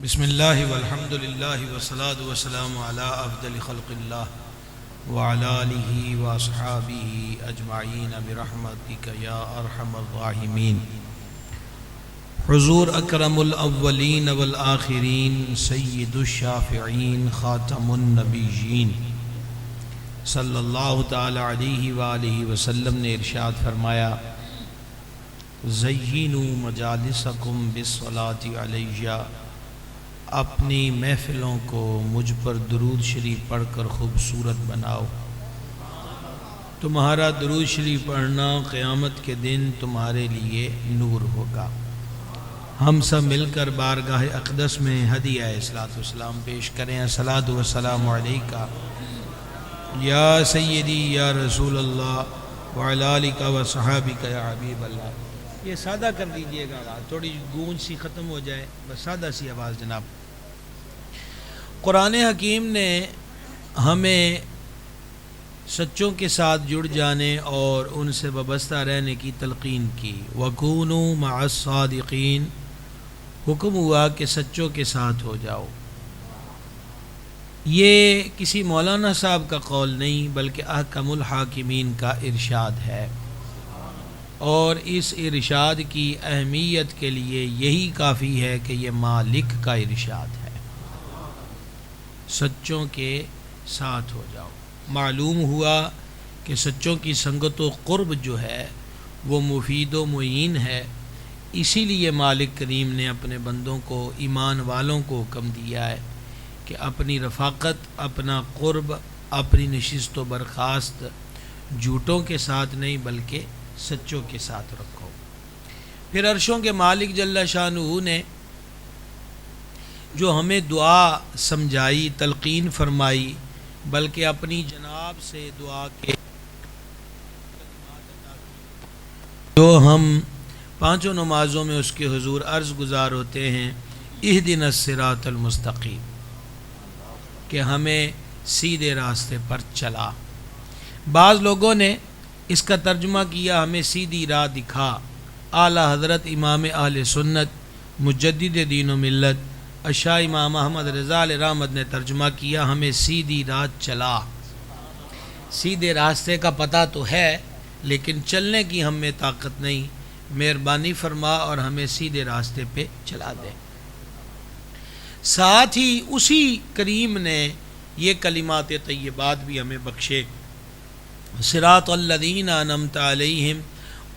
بسم اللہ والحمد للہ والصلاة والسلام علی افضل خلق اللہ وعلی آلہ واصحابہ اجمعین برحمتک یا ارحم الراحمین۔ حضور اکرم الاولین والآخرین سید الشافعین خاتم النبیین صلی اللہ تعالی علیہ وآلہ وسلم نے ارشاد فرمایا: زینوا مجالسکم بالصلاۃ علیہ، اپنی محفلوں کو مجھ پر درود شریف پڑھ کر خوبصورت بناؤ۔ تمہارا درود شریف پڑھنا قیامت کے دن تمہارے لیے نور ہوگا۔ ہم سب مل کر بارگاہ اقدس میں ہدیہ صلاۃ والسلام پیش کریں۔ الصلاۃ والسلام علیکہ یا سیدی یا رسول اللہ وعلی آلک وصحابک یا حبیب اللہ۔ یہ سادہ کر دیجئے گا، تھوڑی گونج سی ختم ہو جائے، بس سادہ سی آواز جناب۔ قرآن حکیم نے ہمیں سچوں کے ساتھ جڑ جانے اور ان سے وابستہ رہنے کی تلقین کی۔ وَكُونُوا مَعَ الصَّادِقِينَ، حکم ہوا کہ سچوں کے ساتھ ہو جاؤ۔ یہ کسی مولانا صاحب کا قول نہیں بلکہ احکم الحاکمین کا ارشاد ہے، اور اس ارشاد کی اہمیت کے لیے یہی کافی ہے کہ یہ مالک کا ارشاد ہے، سچوں کے ساتھ ہو جاؤ۔ معلوم ہوا کہ سچوں کی سنگت و قرب جو ہے وہ مفید و معین ہے، اسی لیے مالک کریم نے اپنے بندوں کو، ایمان والوں کو حکم دیا ہے کہ اپنی رفاقت، اپنا قرب، اپنی نشست و برخاست جھوٹوں کے ساتھ نہیں بلکہ سچوں کے ساتھ رکھو۔ پھر عرشوں کے مالک جل شانہ نے جو ہمیں دعا سمجھائی، تلقین فرمائی، بلکہ اپنی جناب سے دعا کے جو ہم پانچوں نمازوں میں اس کے حضور عرض گزار ہوتے ہیں: اہدنا الصراط المستقیم، کہ ہمیں سیدھے راستے پر چلا۔ بعض لوگوں نے اس کا ترجمہ کیا ہمیں سیدھی راہ دکھا۔ اعلیٰ حضرت امام اہل سنت مجدد دین و ملت شاہ امام احمد رضا علیہ رحمت نے ترجمہ کیا ہمیں سیدھی راہ چلا۔ سیدھے راستے کا پتہ تو ہے لیکن چلنے کی ہم میں طاقت نہیں، مہربانی فرما اور ہمیں سیدھے راستے پہ چلا دے۔ ساتھ ہی اسی کریم نے یہ کلمات طیبات بھی ہمیں بخشے: صراط الذین انعمت علیہم،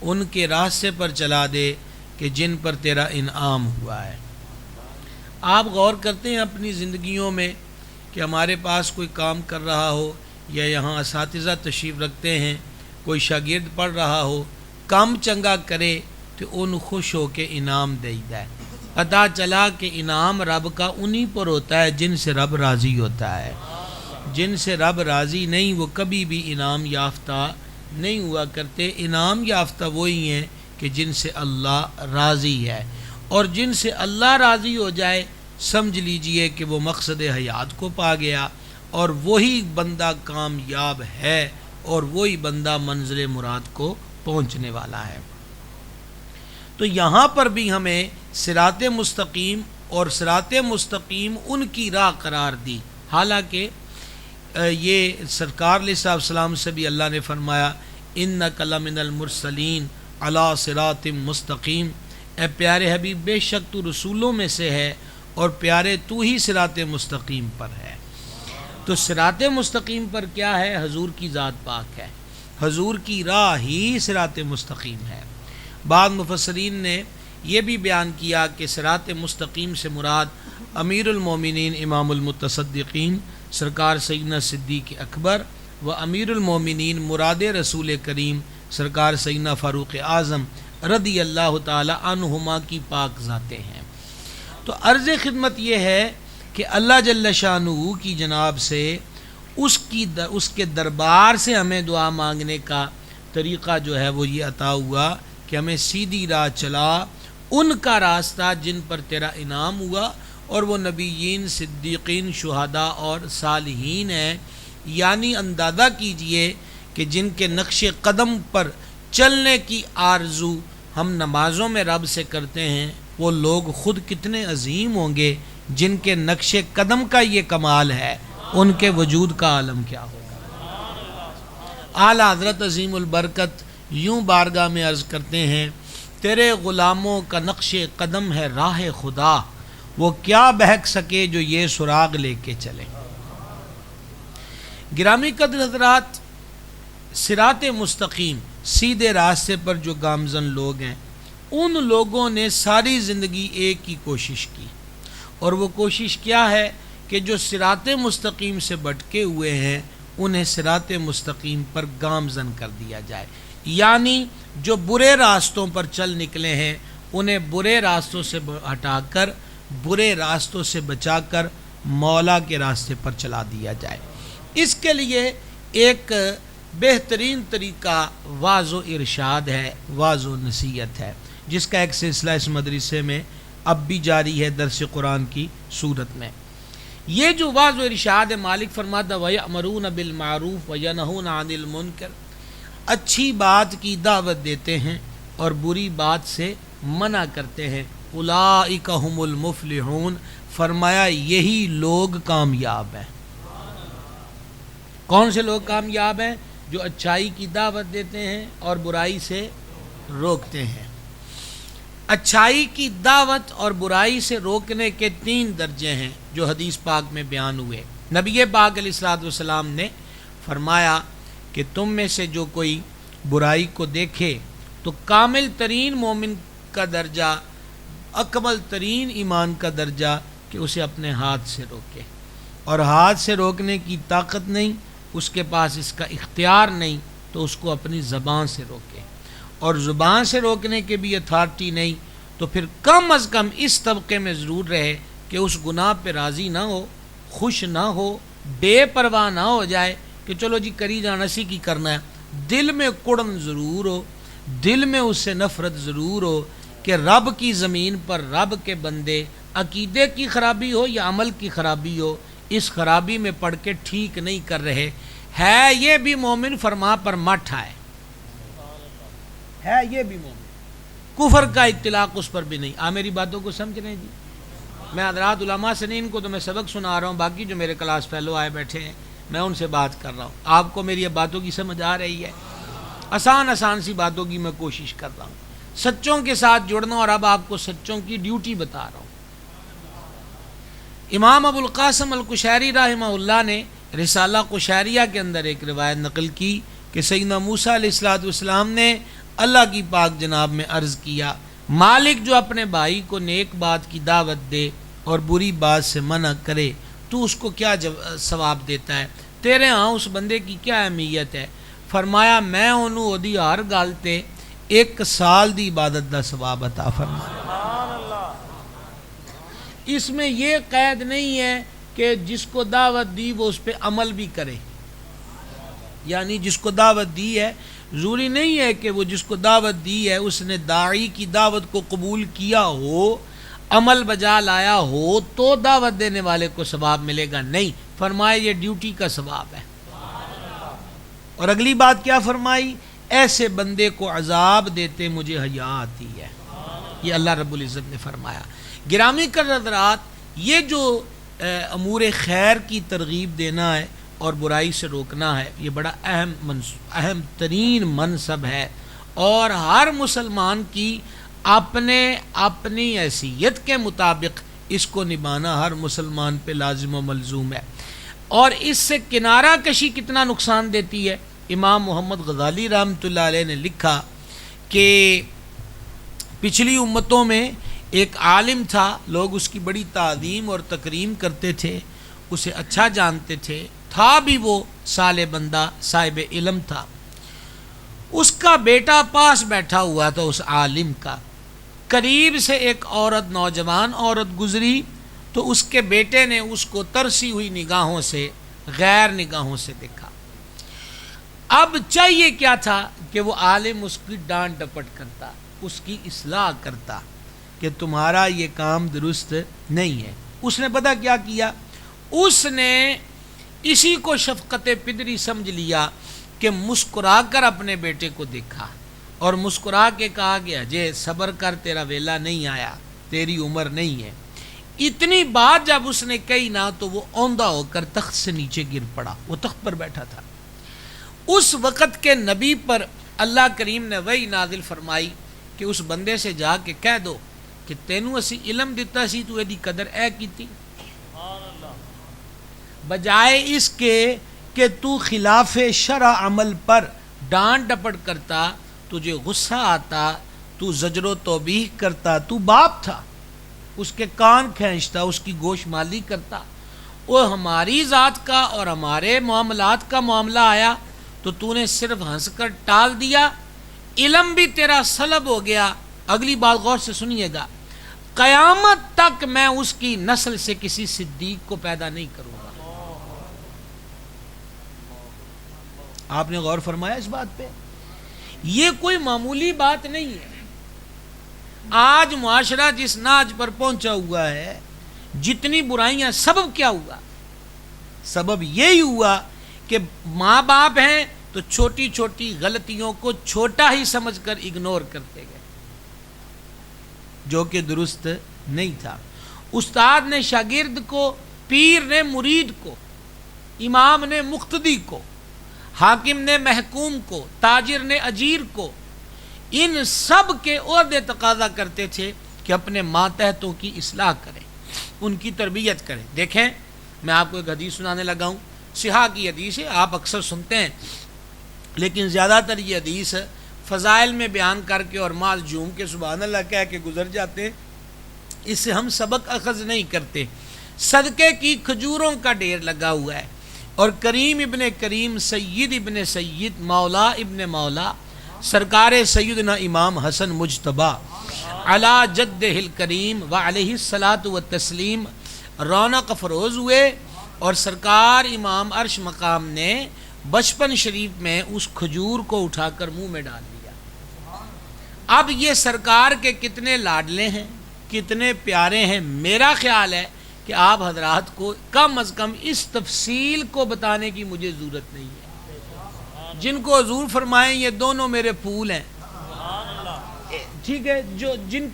ان کے راستے پر چلا دے کہ جن پر تیرا انعام ہوا ہے۔ آپ غور کرتے ہیں اپنی زندگیوں میں کہ ہمارے پاس کوئی کام کر رہا ہو یا یہاں اساتذہ تشریف رکھتے ہیں، کوئی شاگرد پڑھ رہا ہو، کام چنگا کرے تو ان خوش ہو کے انعام دیتا ہے۔ پتہ چلا کہ انعام رب کا انہی پر ہوتا ہے جن سے رب راضی ہوتا ہے۔ جن سے رب راضی نہیں وہ کبھی بھی انعام یافتہ نہیں ہوا کرتے۔ انعام یافتہ وہی ہیں کہ جن سے اللہ راضی ہے، اور جن سے اللہ راضی ہو جائے سمجھ لیجئے کہ وہ مقصد حیات کو پا گیا، اور وہی بندہ کامیاب ہے اور وہی بندہ منزل مراد کو پہنچنے والا ہے۔ تو یہاں پر بھی ہمیں صراط مستقیم اور صراط مستقیم ان کی راہ قرار دی، حالانکہ یہ سرکار علیہ السلام سے بھی اللہ نے فرمایا: اِنَّکَ لَمِنَ الْمُرْسَلِينَ عَلَىٰ صِرَاطٍ مُسْتَقِيمٍ، اے پیارے حبیب بے شک تو رسولوں میں سے ہے اور پیارے تو ہی صراط مستقیم پر ہے۔ تو صراط مستقیم پر کیا ہے؟ حضور کی ذات پاک ہے، حضور کی راہ ہی صراط مستقیم ہے۔ بعض مفسرین نے یہ بھی بیان کیا کہ صراط مستقیم سے مراد امیر المومنین امام المتصدقین سرکار سیدنا صدیق اکبر و امیر المومنین مراد رسول کریم سرکار سیدنا فاروق اعظم رضی اللہ تعالی عنہما کی پاک ذاتیں ہیں۔ تو عرض خدمت یہ ہے کہ اللہ جل شانہ کی جناب سے اس کے دربار سے ہمیں دعا مانگنے کا طریقہ جو ہے وہ یہ عطا ہوا کہ ہمیں سیدھی راہ چلا، ان کا راستہ جن پر تیرا انعام ہوا، اور وہ نبیین، صدیقین، شہداء اور صالحین ہیں۔ یعنی اندازہ کیجئے کہ جن کے نقش قدم پر چلنے کی آرزو ہم نمازوں میں رب سے کرتے ہیں، وہ لوگ خود کتنے عظیم ہوں گے جن کے نقش قدم کا یہ کمال ہے ان کے وجود کا عالم کیا ہوگا۔ اعلیٰ حضرت عظیم البرکت یوں بارگاہ میں عرض کرتے ہیں، تیرے غلاموں کا نقش قدم ہے راہ خدا، وہ کیا بہک سکے جو یہ سراغ لے کے چلے۔ گرامی قدر حضرات، صراط مستقیم سیدھے راستے پر جو گامزن لوگ ہیں، ان لوگوں نے ساری زندگی ایک ہی کوشش کی، اور وہ کوشش کیا ہے کہ جو صراط مستقیم سے بھٹکے ہوئے ہیں انہیں صراط مستقیم پر گامزن کر دیا جائے، یعنی جو برے راستوں پر چل نکلے ہیں انہیں برے راستوں سے ہٹا کر، برے راستوں سے بچا کر مولا کے راستے پر چلا دیا جائے۔ اس کے لیے ایک بہترین طریقہ واعظ و ارشاد ہے، واعظ و نصیحت ہے، جس کا ایک سلسلہ اس مدرسے میں اب بھی جاری ہے درس قرآن کی صورت میں۔ یہ جو واعظ و ارشاد ہے، مالک فرماتا وَيَأْمَرُونَ بِالْمَعْرُوفِ وَيَنْهُونَ عَنِ الْمُنْكَرِ، اچھی بات کی دعوت دیتے ہیں اور بری بات سے منع کرتے ہیں۔ اولئک ھم المفلحون، فرمایا یہی لوگ کامیاب ہیں۔ کون سے لوگ کامیاب ہیں؟ جو اچھائی کی دعوت دیتے ہیں اور برائی سے روکتے ہیں۔ اچھائی کی دعوت اور برائی سے روکنے کے 3 درجے ہیں جو حدیث پاک میں بیان ہوئے۔ نبی پاک علیہ الصلوۃ والسلام نے فرمایا کہ تم میں سے جو کوئی برائی کو دیکھے تو کامل ترین مومن کا درجہ، اکمل ترین ایمان کا درجہ کہ اسے اپنے ہاتھ سے روکے، اور ہاتھ سے روکنے کی طاقت نہیں، اس کے پاس اس کا اختیار نہیں، تو اس کو اپنی زبان سے روکے، اور زبان سے روکنے کے بھی اتھارٹی نہیں، تو پھر کم از کم اس طبقے میں ضرور رہے کہ اس گناہ پہ راضی نہ ہو، خوش نہ ہو، بے پرواہ نہ ہو جائے کہ چلو جی کری جانا سی کی کرنا ہے، دل میں کڑن ضرور ہو، دل میں اس سے نفرت ضرور ہو کہ رب کی زمین پر رب کے بندے عقیدے کی خرابی ہو یا عمل کی خرابی ہو، اس خرابی میں پڑھ کے ٹھیک نہیں کر رہے، ہے یہ بھی مومن، فرما پر مٹھ آئے، ہے یہ بھی مومن، کفر کا اطلاق اس پر بھی نہیں۔ میری باتوں کو سمجھ رہے ہیں جی؟ میں حضرات علماء سے نہیں، ان کو تو میں سبق سنا رہا ہوں، باقی جو میرے کلاس فیلو آئے بیٹھے ہیں میں ان سے بات کر رہا ہوں۔ آپ کو میری باتوں کی سمجھ آ رہی ہے؟ آسان سی باتوں کی میں کوشش کر رہا ہوں، سچوں کے ساتھ جڑنا، اور اب آپ کو سچوں کی ڈیوٹی بتا رہا ہوں۔ امام ابو القاسم القشیری رحمہ اللہ نے رسالہ قشیریہ کے اندر ایک روایت نقل کی کہ سیدنا موسیٰ علیہ السلام نے اللہ کی پاک جناب میں عرض کیا، مالک جو اپنے بھائی کو نیک بات کی دعوت دے اور بری بات سے منع کرے تو اس کو کیا ثواب دیتا ہے؟ تیرے ہاں اس بندے کی کیا اہمیت ہے؟ فرمایا میں انہوں اودی ہر گل تے 1 سال دی عبادت دا ثواب عطا فرمایا۔ اس میں یہ قید نہیں ہے کہ جس کو دعوت دی وہ اس پہ عمل بھی کرے، یعنی جس کو دعوت دی ہے ضروری نہیں ہے کہ وہ جس کو دعوت دی ہے اس نے داعی کی دعوت کو قبول کیا ہو، عمل بجا لایا ہو تو دعوت دینے والے کو ثواب ملے گا، نہیں، فرمائے یہ ڈیوٹی کا ثواب ہے۔ اور اگلی بات کیا فرمائی؟ ایسے بندے کو عذاب دیتے مجھے حیا آتی ہے، یہ اللہ رب العزت نے فرمایا۔ گرامی حضرات، یہ جو امور خیر کی ترغیب دینا ہے اور برائی سے روکنا ہے، یہ بڑا اہم ترین منصب ہے، اور ہر مسلمان کی اپنی حیثیت کے مطابق اس کو نبھانا ہر مسلمان پہ لازم و ملزوم ہے۔ اور اس سے کنارہ کشی کتنا نقصان دیتی ہے؟ امام محمد غزالی رحمۃ اللہ علیہ نے لکھا کہ پچھلی امتوں میں ایک عالم تھا، لوگ اس کی بڑی تعظیم اور تکریم کرتے تھے، اسے اچھا جانتے تھے، تھا بھی وہ صالح بندہ، صاحب علم تھا۔ اس کا بیٹا پاس بیٹھا ہوا تھا اس عالم کا، قریب سے ایک نوجوان عورت گزری تو اس کے بیٹے نے اس کو ترسی ہوئی نگاہوں سے، غیر نگاہوں سے دیکھا۔ اب چاہیے کیا تھا کہ وہ عالم اس کی ڈانٹ ڈپٹ کرتا، اس کی اصلاح کرتا کہ تمہارا یہ کام درست نہیں ہے۔ اس نے پتہ کیا کیا؟ اس نے اسی کو شفقت پدری سمجھ لیا کہ مسکرا کر اپنے بیٹے کو دیکھا اور مسکرا کے کہا کہ اجے صبر کر، تیرا ویلا نہیں آیا، تیری عمر نہیں ہے۔ اتنی بات جب اس نے کہی نا تو وہ اوندھا ہو کر تخت سے نیچے گر پڑا. وہ تخت پر بیٹھا تھا. اس وقت کے نبی پر اللہ کریم نے وحی نازل فرمائی کہ اس بندے سے جا کے کہہ دو کہ تینوں اسی علم دیتا سی تو ایدی قدر اے کی تھی، بجائے اس کے کہ تو خلاف شرع عمل پر ڈانٹ ڈپٹ کرتا، تجھے غصہ آتا، تو زجر و توبیخ کرتا. تو باپ تھا، اس کے کان کھینچتا، اس کی گوش مالی کرتا. وہ ہماری ذات کا اور ہمارے معاملات کا معاملہ آیا تو نے صرف ہنس کر ٹال دیا. علم بھی تیرا سلب ہو گیا. اگلی بات غور سے سنیے گا، قیامت تک میں اس کی نسل سے کسی صدیق کو پیدا نہیں کروں گا. آپ نے غور فرمایا اس بات پہ؟ یہ کوئی معمولی بات نہیں ہے. آج معاشرہ جس ناج پر پہنچا ہوا ہے، جتنی برائیاں، سبب کیا ہوا؟ سبب یہی ہوا کہ ماں باپ ہیں تو چھوٹی چھوٹی غلطیوں کو چھوٹا ہی سمجھ کر اگنور کرتے گئے، جو کہ درست نہیں تھا. استاد نے شاگرد کو، پیر نے مرید کو، امام نے مقتدی کو، حاکم نے محکوم کو، تاجر نے اجیر کو، ان سب کے عہدے تقاضا کرتے تھے کہ اپنے ماتحتوں کی اصلاح کریں، ان کی تربیت کریں. دیکھیں، میں آپ کو ایک حدیث سنانے لگا ہوں، صحاح کی حدیث ہے، آپ اکثر سنتے ہیں، لیکن زیادہ تر یہ حدیث فضائل میں بیان کر کے اور مال جوم کے سبحان اللہ کہہ کے گزر جاتے ہیں. اس سے ہم سبق اخذ نہیں کرتے. صدقے کی کھجوروں کا ڈھیر لگا ہوا ہے، اور کریم ابن کریم، سید ابن سید، مولا ابن مولا، سرکار سیدنا امام حسن مجتبی علی جدہ الکریم و علیہ الصلاۃ والتسلیم رونق افروز ہوئے، اور سرکار امام عرش مقام نے بچپن شریف میں اس کھجور کو اٹھا کر منہ میں ڈال دیا. اب یہ سرکار کے کتنے لاڈلے ہیں، کتنے پیارے ہیں. میرا خیال ہے کہ آپ حضرات کو کم از کم اس تفصیل کو بتانے کی مجھے ضرورت نہیں ہے. جن کو حضور فرمائیں یہ دونوں میرے پھول ہیں، ٹھیک ہے، جو جن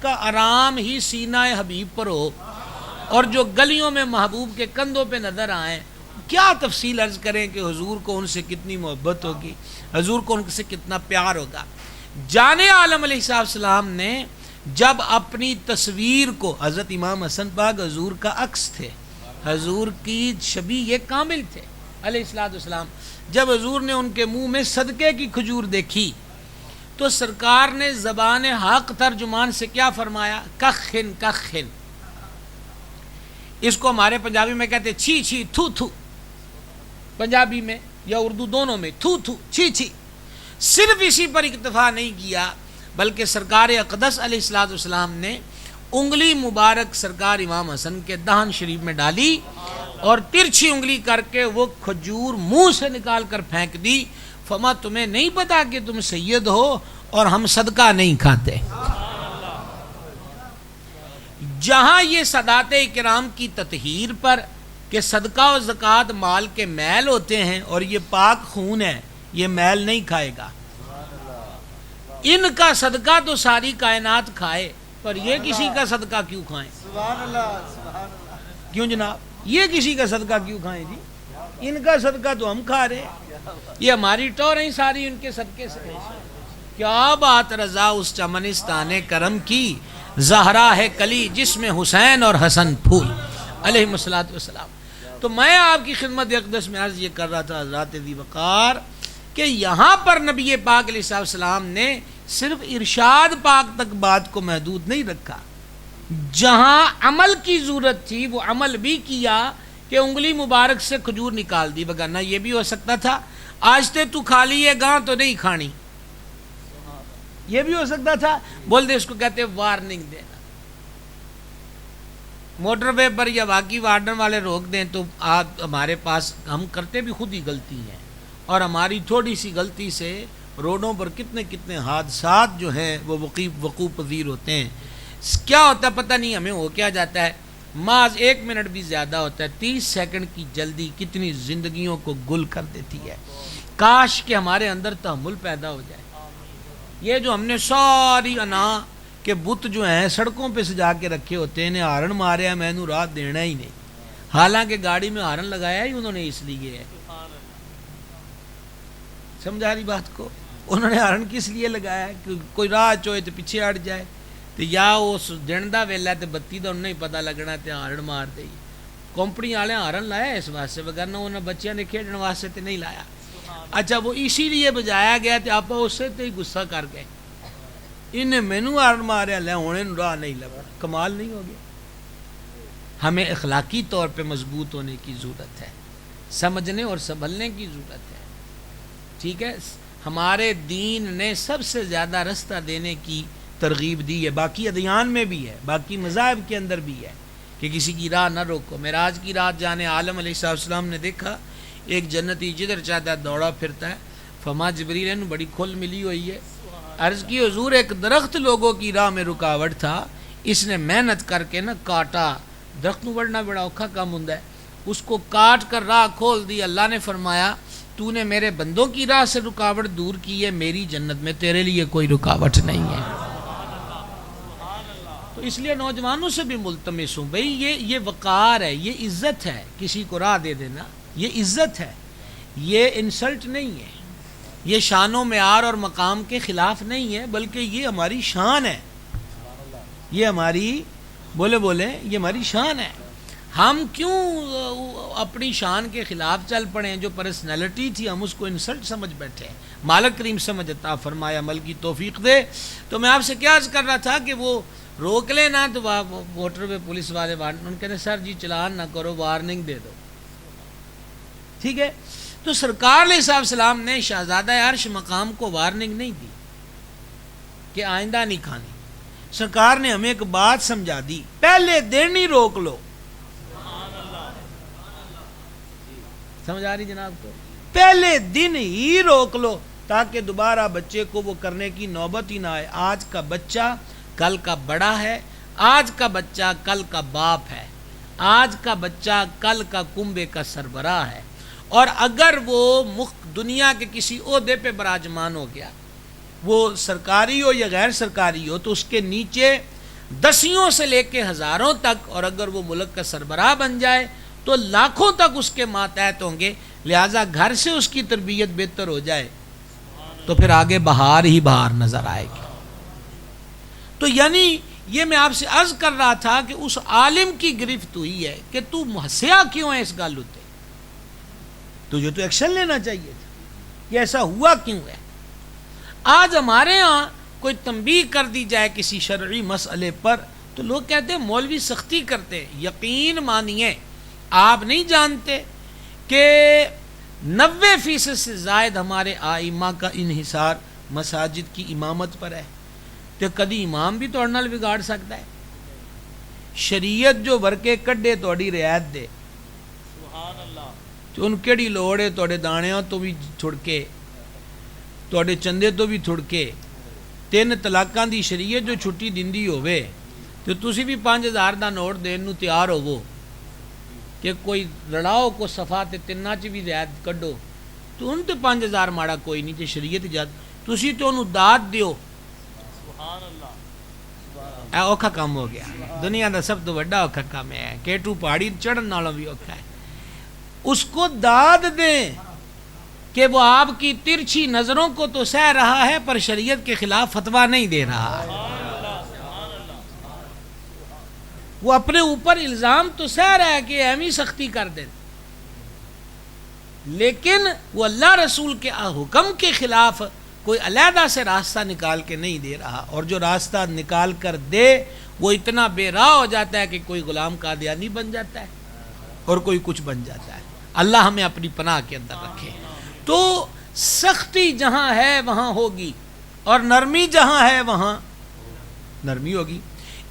کا آرام ہی سینہ حبیب پر ہو، اور جو گلیوں میں محبوب کے کندھوں پہ نظر آئیں. کیا تفصیل عرض کریں کہ حضور کو ان سے کتنی محبت ہوگی، حضور کو ان سے کتنا پیار ہوگا. جان عالم علیہ السلام نے جب اپنی تصویر کو، حضرت امام حسن پاک حضور کا عکس تھے، حضور کی شبیہ کامل تھے علیہ السلام، جب حضور نے ان کے منہ میں صدقے کی کھجور دیکھی تو سرکار نے زبان حق ترجمان سے کیا فرمایا؟ کخن کخن. اس کو ہمارے پنجابی میں کہتے چھی چھی، تھو تھو، پنجابی میں یا اردو دونوں میں، تھو تھو، چھی چھی. صرف اسی پر اکتفا نہیں کیا، بلکہ سرکار اقدس علیہ السلام نے انگلی مبارک سرکار امام حسن کے دہن شریف میں ڈالی اور ترچھی انگلی کر کے وہ کھجور منہ سے نکال کر پھینک دی. فما تمہیں نہیں پتا کہ تم سید ہو اور ہم صدقہ نہیں کھاتے؟ جہاں یہ سادات اکرام کی تطہیر پر کہ صدقہ و زکوٰۃ مال کے میل ہوتے ہیں اور یہ پاک خون ہے، یہ میل نہیں کھائے گا. ان کا صدقہ تو ساری کائنات کھائے، پر یہ کسی کا صدقہ کیوں کھائیں؟ کیوں جناب، یہ کسی کا صدقہ کیوں کھائیں جی؟ ان کا صدقہ تو ہم کھا رہے ہیں، یہ ہماری ٹوریں ساری ان کے صدقے سے. کیا بات رضا اس چمنستان کرم کی، زہرا ہے کلی جس میں حسین اور حسن پھول علیہ الصلوۃ والسلام. تو میں آپ کی خدمت اقدس میں عرض یہ کر رہا تھا حضرات ذی وقار کہ یہاں پر نبی پاک علیہ السلام نے صرف ارشاد پاک تک بات کو محدود نہیں رکھا، جہاں عمل کی ضرورت تھی وہ عمل بھی کیا کہ انگلی مبارک سے کھجور نکال دی. وگرنہ یہ بھی ہو سکتا تھا آج تے تو کھا لیے گاں تو نہیں کھانی، یہ بھی ہو سکتا تھا. بول دے، اس کو کہتے وارننگ دینا. موٹر وے پر یا باقی وارڈن والے روک دیں تو آپ ہمارے پاس، ہم کرتے بھی خود ہی غلطی ہیں، اور ہماری تھوڑی سی غلطی سے روڈوں پر کتنے حادثات جو ہیں وہ وقوع پذیر ہوتے ہیں. کیا ہوتا ہے پتہ نہیں ہمیں، ہو کیا جاتا ہے، محض 1 منٹ بھی زیادہ ہوتا ہے، 30 سیکنڈ کی جلدی کتنی زندگیوں کو گل کر دیتی ہے. کاش کہ ہمارے اندر تحمل پیدا ہو جائے. یہ جو ہم نے ساری انا کہ بت جو ہیں سڑکوں پہ سجا کے رکھے ہوتے ہیں، ہارن ماریا میں نے رات دینا ہی نہیں، حالانکہ گاڑی میں ہارن لگایا ہی انہوں نے اس لیے ہے۔ سمجھا رہی بات کو؟ انہوں نے ہارن کس لیے لگایا ہے کہ کوئی راہ چوئے تو پیچھے ہٹ جائے، تو یا اس دن دا ویلا تے بتی دا انہیں نہیں پتہ لگنا تے ہارن مار دے۔ کمپنی والے ہارن لایا اس واسطے، وگرنہ انہوں نے بچیاں نے کھیلنے واسطے تے نہیں لایا۔ اچھا وہ اسی لیے بجایا گیا تے آپ اس سے تے غصہ کر گئے، انہیں مینو ہارن ماریا لے ہونے راہ نہیں لگا، کمال نہیں ہو گیا؟ ہمیں اخلاقی طور پہ مضبوط ہونے کی ضرورت ہے، سمجھنے اور سنبھلنے کی ضرورت ہے، ٹھیک ہے؟ ہمارے دین نے سب سے زیادہ رستہ دینے کی ترغیب دی ہے، باقی ادیان میں بھی ہے، باقی مذاہب کے اندر بھی ہے کہ کسی کی راہ نہ روکو۔ معراج کی رات جانے عالم علیہ السلام نے دیکھا ایک جنتی جدھر چاہتا ہے دوڑا پھرتا ہے، فما جبریل نے بڑی کھل ملی ہوئی ہے، عرض کی حضور ایک درخت لوگوں کی راہ میں رکاوٹ تھا، اس نے محنت کر کے نہ کاٹا، درخت نو بڑھنا بڑا اوکھا کام ہوندا ہے، اس کو کاٹ کر راہ کھول دی۔ اللہ نے فرمایا تو نے میرے بندوں کی راہ سے رکاوٹ دور کی ہے، میری جنت میں تیرے لیے کوئی رکاوٹ نہیں ہے۔ تو اس لیے نوجوانوں سے بھی ملتمس ہوں بھئی یہ وقار ہے، یہ عزت ہے، کسی کو راہ دے دینا یہ عزت ہے، یہ انسلٹ نہیں ہے، یہ شان و معیار اور مقام کے خلاف نہیں ہے، بلکہ یہ ہماری شان ہے، یہ ہماری بولے یہ ہماری شان ہے۔ ہم کیوں اپنی شان کے خلاف چل پڑے ہیں؟ جو پرسنالٹی تھی ہم اس کو انسلٹ سمجھ بیٹھے ہیں۔ مالک کریم سمجھ عطا فرمائے، عمل کی توفیق دے۔ تو میں آپ سے کیا عرض کر رہا تھا کہ وہ روک لے نا تو موٹر پہ پولیس والے ان کہتے ہیں سر جی چلان نہ کرو، وارننگ دے دو، ٹھیک ہے؟ تو سرکار علیہ السلام نے شہزادہ عرش مقام کو وارننگ نہیں دی کہ آئندہ نہیں کھانی، سرکار نے ہمیں ایک بات سمجھا دی، پہلے دن ہی روک لو۔ سمجھ آ رہی جناب کو؟ پہلے دن ہی روک لو تاکہ دوبارہ بچے کو وہ کرنے کی نوبت ہی نہ آئے۔ آج کا بچہ کل کا بڑا ہے، آج کا بچہ کل کا باپ ہے، آج کا بچہ کل کا کنبے کا سربراہ ہے، اور اگر وہ دنیا کے کسی عہدے پہ براجمان ہو گیا، وہ سرکاری ہو یا غیر سرکاری ہو، تو اس کے نیچے دسیوں سے لے کے ہزاروں تک، اور اگر وہ ملک کا سربراہ بن جائے تو لاکھوں تک اس کے ماتحت ہوں گے۔ لہٰذا گھر سے اس کی تربیت بہتر ہو جائے تو پھر آگے بہار ہی بہار نظر آئے گی۔ تو یعنی یہ میں آپ سے عرض کر رہا تھا کہ اس عالم کی گرفت ہوئی ہے کہ تو ہنسیا کیوں ہے اس گل اتے، تجھے تو ایکشن لینا چاہیے تھا، یہ ایسا ہوا کیوں ہے؟ آج ہمارے ہاں کوئی تنبیہ کر دی جائے کسی شرعی مسئلے پر تو لوگ کہتے ہیں مولوی سختی کرتے ہیں۔ یقین مانیے آپ نہیں جانتے کہ 90% سے زائد ہمارے آئمہ کا انحصار مساجد کی امامت پر ہے، تو کدی امام بھی توڑ نال بگاڑ سکتا ہے؟ شریعت جو ورکے کڈے توڑی رعایت دے، تو ان کیڑی لوڑ ہے توڑے دانیاں تو بھی تھڑکے، توڑے چندے تو بھی تھڑکے، 3 طلاقاں دی شریعت جو چھٹی دیندی ہوئے تو تسی بھی 5000 دا نوٹ دین نو تیار ہوو کہ کوئی لڑاؤ کو صفات 3 چ بھی رعایت کڈو، تو ان تے 5000 ماڑا کوئی نہیں تے شریعت اجازت، تسی تو انہوں داد دیو۔ اے اوکھا کام ہو گیا، دنیا دا سب تو بڑا اوکھا کام ہے، کیٹو پہاڑی چڑھن نالوں بھی اوکھا ہے۔ اس کو داد دیں کہ وہ آپ کی ترچھی نظروں کو تو سہ رہا ہے پر شریعت کے خلاف فتویٰ نہیں دے رہا ہے، وہ اپنے اوپر الزام تو سہ رہا ہے کہ اہمی سختی کر دیں، لیکن وہ اللہ رسول کے حکم کے خلاف کوئی علیحدہ سے راستہ نکال کے نہیں دے رہا، اور جو راستہ نکال کر دے وہ اتنا بے راہ ہو جاتا ہے کہ کوئی غلام قادیانی بن جاتا ہے اور کوئی کچھ بن جاتا ہے۔ اللہ ہمیں اپنی پناہ کے اندر رکھے۔ تو سختی جہاں ہے وہاں ہوگی، اور نرمی جہاں ہے وہاں نرمی ہوگی۔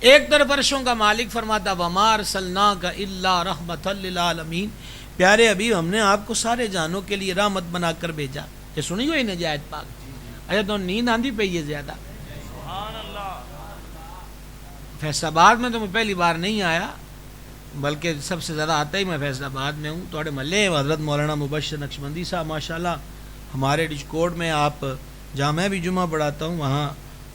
ایک طرف عرشوں کا مالک فرماتا وَمَا أَرْسَلْنَاكَ إِلَّا رَحْمَةً لِلْعَالَمِينَ، پیارے حبیب ہم نے آپ کو سارے جانوں کے لیے رحمت بنا کر بھیجا۔ یہ سنی ہوئی نجایت پاک؟ اچھا تو نیند آندھی پہ یہ زیادہ؟ فیصل آباد میں تو میں پہلی بار نہیں آیا، بلکہ سب سے زیادہ آتا ہی میں فیصل آباد میں ہوں۔ توڑے محلے حضرت مولانا مبشر نقشبندی صاحب ماشاءاللہ، ہمارے ڈچکوٹ میں آپ جہاں میں بھی جمعہ پڑھاتا ہوں وہاں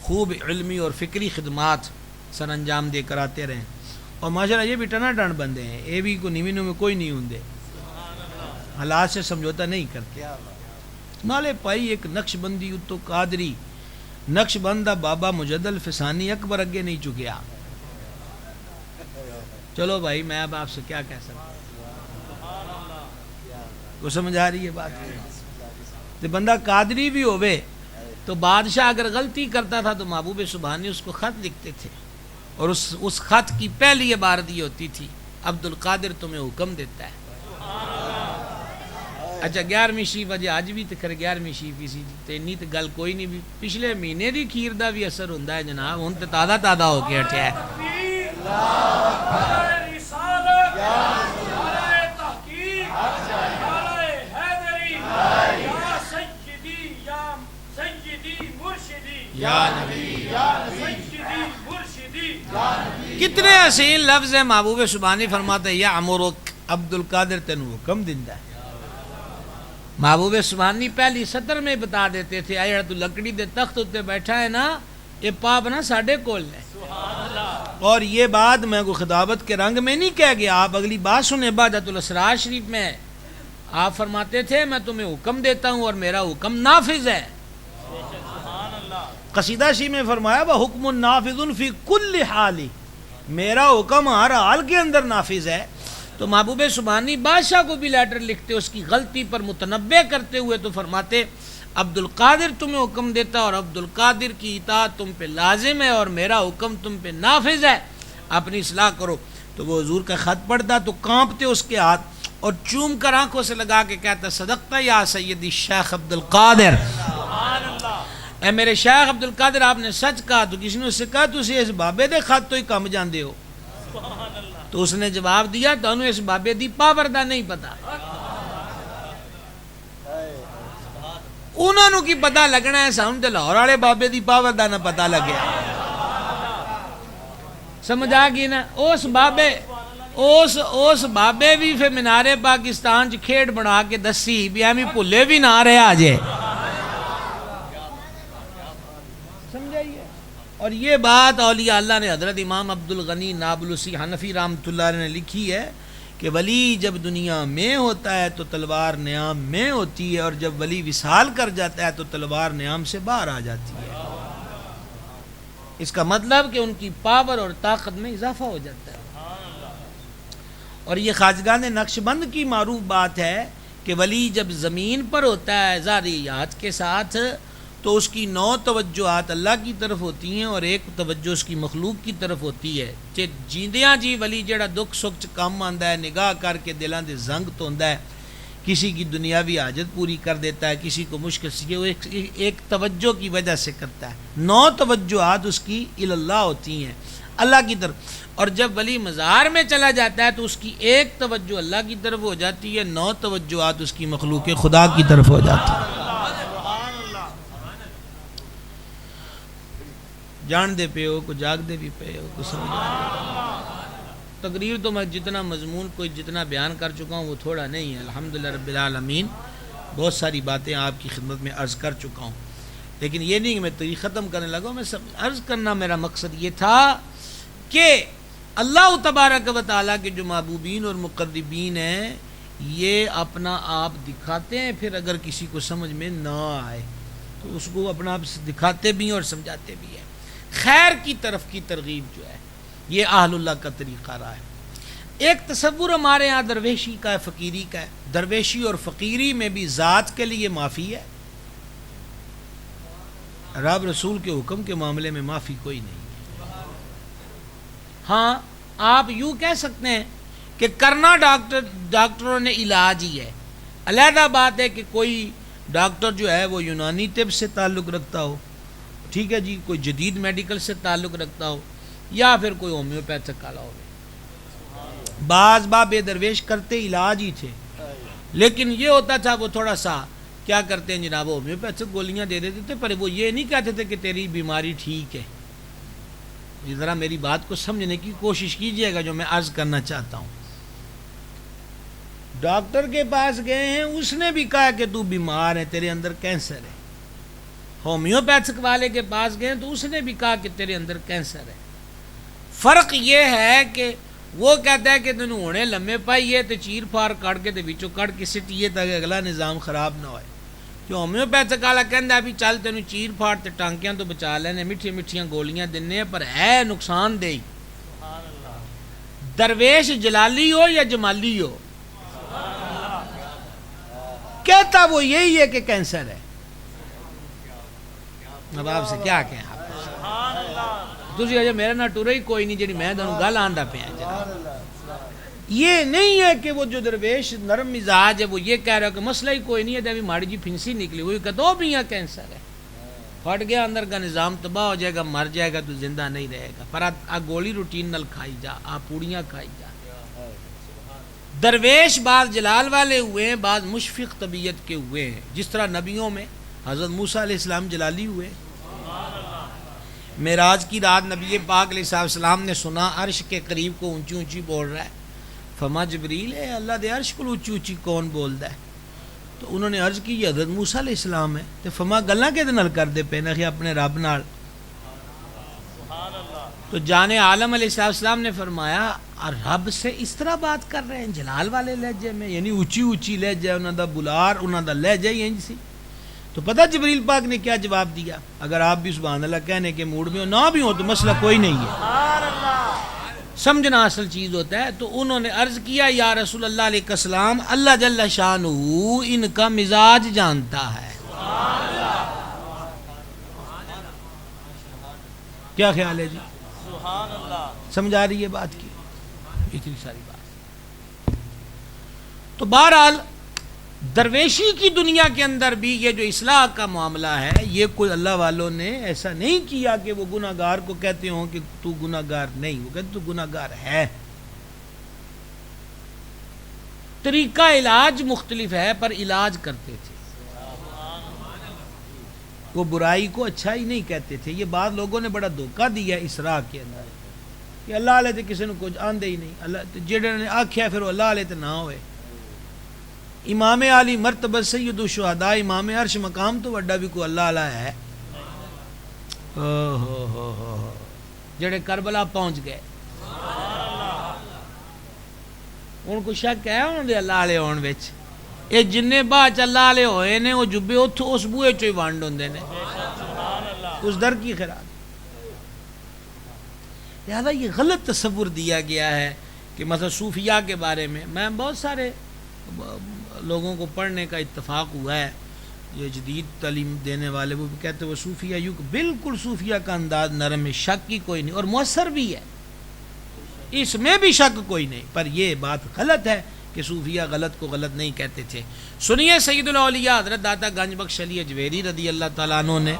خوب علمی اور فکری خدمات سر انجام دے کر آتے رہیں، اور ماشاءاللہ یہ بھی ٹنا ٹن بندے ہیں، یہ بھی کو نیوینوں میں کوئی نہیں ہوندے، حالات سے سمجھوتا نہیں کرتے۔ نالے پائی ایک نقش بندی اتو قادری نقش بندہ بابا مجدل فسانی اکبر اگے نہیں چکیا۔ چلو بھائی میں اب آپ سے کیا کہہ سکتا ہوں، کو سمجھ آ رہی ہے بات؟ تو بندہ قادری بھی ہوئے تو بادشاہ اگر غلطی کرتا تھا تو محبوب سبحانی اس کو خط لکھتے تھے، اور اس خط کی پہلی عبارت یہ ہوتی تھی، عبد القادر تمہیں حکم دیتا ہے۔ اچھا 11ویں شریف اجے اج بھی تے کر 11ویں شریف سی تے نہیں تے گل کوئی نہیں، بھی پچھلے مہینے دی کھیر دا بھی اثر ہوندا ہے جناب، ہن تے تازہ تازہ ہو کے ہٹیا ہے۔ کتنے حسین لفظ ہیں، محبوب سبحانی فرماتے ہیں یا امرک عبد القادر تینوں حکم دیندا ہے۔ محبوب سبحانی پہلی سطر میں بتا دیتے تھے اے تو لکڑی دے تخت اتے بیٹھا ہے نا، یہ پاپ نا ساڈے کول ہے۔ اور یہ بات میں کو خطابت کے رنگ میں نہیں کہہ گیا، آپ اگلی بات سنیں، بہجت الاسرار شریف میں آپ فرماتے تھے میں تمہیں حکم دیتا ہوں اور میرا حکم نافذ ہے۔ قصیدہ شی میں فرمایا وہ حکم نافذ فی کل حال، میرا حکم ہر حال کے اندر نافذ ہے۔ تو محبوب سبحانی بادشاہ کو بھی لیٹر لکھتے اس کی غلطی پر متنبہ کرتے ہوئے تو فرماتے عبد القادر تمہیں حکم دیتا اور عبد القادر کی اطاعت تم پہ لازم ہے اور میرا حکم تم پہ نافذ ہے، اپنی اصلاح کرو۔ تو وہ حضور کا خط پڑھتا تو کانپتے اس کے ہاتھ، اور چوم کر آنکھوں سے لگا کے کہتا صدقتا یا سیدی شیخ عبد القادر، اے میرے شیخ عبد القادر آپ نے سچ کہا۔ تو کسی نے اس سے کہا تو اس بابے دے خط تو ہی کم جاندے ہو، تو اس نے جواب دیا تو انہوں اس بابے دی پاور دا نہیں پتا، انہوں نے کی پتا لگنا ہے، سامنے تے لاہور والے بابے دی پاور دا نہ پتا لگیا۔ سمجھ آ گئی نا؟ اس بابے بھی پھر مینارے پاکستان چ کھیڑ بنا کے دسی بھی ایویں بھولے بھی نہ رہے آجے۔ اور یہ بات اولیاء اللہ نے حضرت امام عبد الغنی نابلسی حنفی رحمۃ اللہ علیہ نے لکھی ہے کہ ولی جب دنیا میں ہوتا ہے تو تلوار نیام میں ہوتی ہے، اور جب ولی وصال کر جاتا ہے تو تلوار نیام سے باہر آ جاتی ہے۔ اس کا مطلب کہ ان کی پاور اور طاقت میں اضافہ ہو جاتا ہے۔ اور یہ خواجگان نقش بند کی معروف بات ہے کہ ولی جب زمین پر ہوتا ہے ذاریات کے ساتھ تو اس کی 9 توجہات اللہ کی طرف ہوتی ہیں اور ایک توجہ اس کی مخلوق کی طرف ہوتی ہے۔ جیندیاں جی ولی جڑا دکھ سکھ کام آندا ہے، نگاہ کر کے دلاں دے زنگ توندا ہے، کسی کی دنیاوی حاجت پوری کر دیتا ہے، کسی کو مشکل سے، وہ ایک توجہ کی وجہ سے کرتا ہے۔ 9 توجہات اس کی اللہ ہوتی ہیں، اللہ کی طرف۔ اور جب ولی مزار میں چلا جاتا ہے تو اس کی ایک توجہ اللہ کی طرف ہو جاتی ہے، 9 توجہات اس کی مخلوق خدا کی طرف ہو جاتی ہیں۔ جان دے پہ ہو کو جاگ دے بھی پہ ہو کو سمجھ تقریر تو میں جتنا مضمون کوئی جتنا بیان کر چکا ہوں وہ تھوڑا نہیں ہے، الحمدللہ رب العالمین بہت ساری باتیں آپ کی خدمت میں عرض کر چکا ہوں، لیکن یہ نہیں کہ میں تقریر ختم کرنے لگا ہوں۔ میں سب عرض کرنا میرا مقصد یہ تھا کہ اللہ تبارک و تعالیٰ کے جو محبوبین اور مقربین ہیں یہ اپنا آپ دکھاتے ہیں، پھر اگر کسی کو سمجھ میں نہ آئے تو اس کو اپنا آپ دکھاتے بھی ہیں اور سمجھاتے بھی ہیں۔ خیر کی طرف کی ترغیب جو ہے یہ اہل اللہ کا طریقہ رہا ہے۔ ایک تصور ہمارے ہاں درویشی کا ہے، فقیری کا ہے۔ درویشی اور فقیری میں بھی ذات کے لیے معافی ہے، رب رسول کے حکم کے معاملے میں معافی کوئی نہیں ہے۔ ہاں آپ یوں کہہ سکتے ہیں کہ کرنا ڈاکٹروں نے علاج ہی ہے، علیحدہ بات ہے کہ کوئی ڈاکٹر جو ہے وہ یونانی طب سے تعلق رکھتا ہو، ٹھیک ہے جی، کوئی جدید میڈیکل سے تعلق رکھتا ہو، یا پھر کوئی ہومیوپیتھک والا ہو۔ بعض بے درویش کرتے علاج ہی تھے، لیکن یہ ہوتا تھا وہ تھوڑا سا کیا کرتے ہیں جناب، ہومیوپیتھک گولیاں دے دیتے تھے، پر وہ یہ نہیں کہتے تھے کہ تیری بیماری ٹھیک ہے۔ ذرا میری بات کو سمجھنے کی کوشش کیجئے گا جو میں عرض کرنا چاہتا ہوں۔ ڈاکٹر کے پاس گئے ہیں، اس نے بھی کہا کہ تو بیمار ہے، تیرے اندر کینسر ہے۔ ہومیوپیتھک والے کے پاس گئے تو اس نے بھی کہا کہ تیرے اندر کینسر ہے. فرق یہ ہے کہ وہ کہتا ہے کہ تینوں ہونے لمے پائیے تو چیر پھار کٹ کے تو وچوں کٹ کے سٹیے تاکہ اگلا نظام خراب نہ ہوئے. جو ہومیوپیتھک والا کہندا بھی چل تینوں چیر پھاڑ تے ٹانکیاں تو بچا لینے, میٹھیاں میٹھیاں گولیاں دینے, پر ہے نقصان دہ. درویش جلالی ہو یا جمالی ہو, کہتا وہ یہی ہے کہ کینسر ہے. اب آپ سے کیا کہیں, آپ تسی اجے میرے نہ ٹورے ہی کوئی نہیں جڑی میں تانوں گل آندا پیا جناب. یہ نہیں ہے کہ وہ جو درویش نرم مزاج ہے وہ یہ کہہ رہا ہے کہ مسئلہ ہی کوئی نہیں ہے, ابھی ماڑی جی پھنسی نکلی ہوئی کہ تو بھی یہاں کینسر ہے, پھٹ گیا اندر کا نظام تباہ ہو جائے گا, مر جائے گا تو زندہ نہیں رہے گا. پر آ گولی روٹین نل کھائی جا, آ پوڑیاں کھائی جا. درویش بعض جلال والے ہوئے ہیں, بعض مشفق طبیعت کے ہوئے ہیں. جس طرح نبیوں میں حضرت موسیٰ علیہ السلام جلالی ہوئے. معراج کی رات نبی پاک علیہ السلام نے سنا عرش کے قریب کو اونچی اونچی بول رہا ہے. فما جبریل ہے, اللہ دے عرش کو اونچی اونچی کون بولدا ہے؟ تو انہوں نے عرض کی یہ حضرت موسیٰ علیہ السلام ہے. تو فما گلاں کہدے نال کردے پے نے کہ اپنے رب نال. تو جان عالم علیہ السلام نے فرمایا رب سے اس طرح بات کر رہے ہیں جلال والے لہجے میں, یعنی اونچی اونچی لہجہ, انہاں دا بلار, انہاں دا لہجہ ہی انج سی. تو پتہ جبریل پاک نے کیا جواب دیا؟ اگر آپ بھی سبحان اللہ کہنے کے موڈ میں ہو, نہ بھی ہو تو مسئلہ کوئی نہیں ہے, سمجھنا اصل چیز ہوتا ہے. تو انہوں نے عرض کیا یا رسول اللہ علیہ السلام, اللہ جل شانہ ان کا مزاج جانتا ہے. کیا خیال ہے جی؟ سمجھ آ رہی ہے بات کی؟ اتنی ساری بات. تو بہرحال درویشی کی دنیا کے اندر بھی یہ جو اصلاح کا معاملہ ہے, یہ کوئی اللہ والوں نے ایسا نہیں کیا کہ وہ گناہ گار کو کہتے ہوں کہ تو گناہ گار نہیں, وہ کہتے تو گناہ گار ہے. طریقہ علاج مختلف ہے پر علاج کرتے تھے. وہ برائی کو اچھا ہی نہیں کہتے تھے. یہ بات لوگوں نے بڑا دھوکہ دیا اسراء کے اندر کہ اللہ علیہ تے کسی نے کچھ آندے ہی نہیں, اللہ جڑے نے آکھیا پھر وہ اللہ علیہ تے نہ ہوئے. امام علی مرتبہ سید الشہداء, امام عرش مقام تو وڈا بھی کوئی اللہ علیہ ہے. جڑے کربلا پہنچ گئے, ان کو شک ہے انہوں نے اللہ علیہ ہون وچ. یہ جن بعد اللہ علیہ ہوئے نے وہ جبے اتھو اس بوئے چوئی وانڈ ہوندے نے, اس در کی خیرات. لہذا یہ غلط تصور دیا گیا ہے کہ مثلا صوفیاء کے بارے میں بہت سارے لوگوں کو پڑھنے کا اتفاق ہوا ہے, یہ جدید تعلیم دینے والے وہ کہتے ہیں وہ صوفیاء یوں, بالکل صوفیاء کا انداز نرم ہے, شک کی کوئی نہیں, اور مؤثر بھی ہے, اس میں بھی شک کوئی نہیں. پر یہ بات غلط ہے کہ صوفیاء غلط کو غلط نہیں کہتے تھے. سنیے سید الاولیاء حضرت داتا گنج بخش علی اجویری رضی اللہ تعالیٰ عنہ نے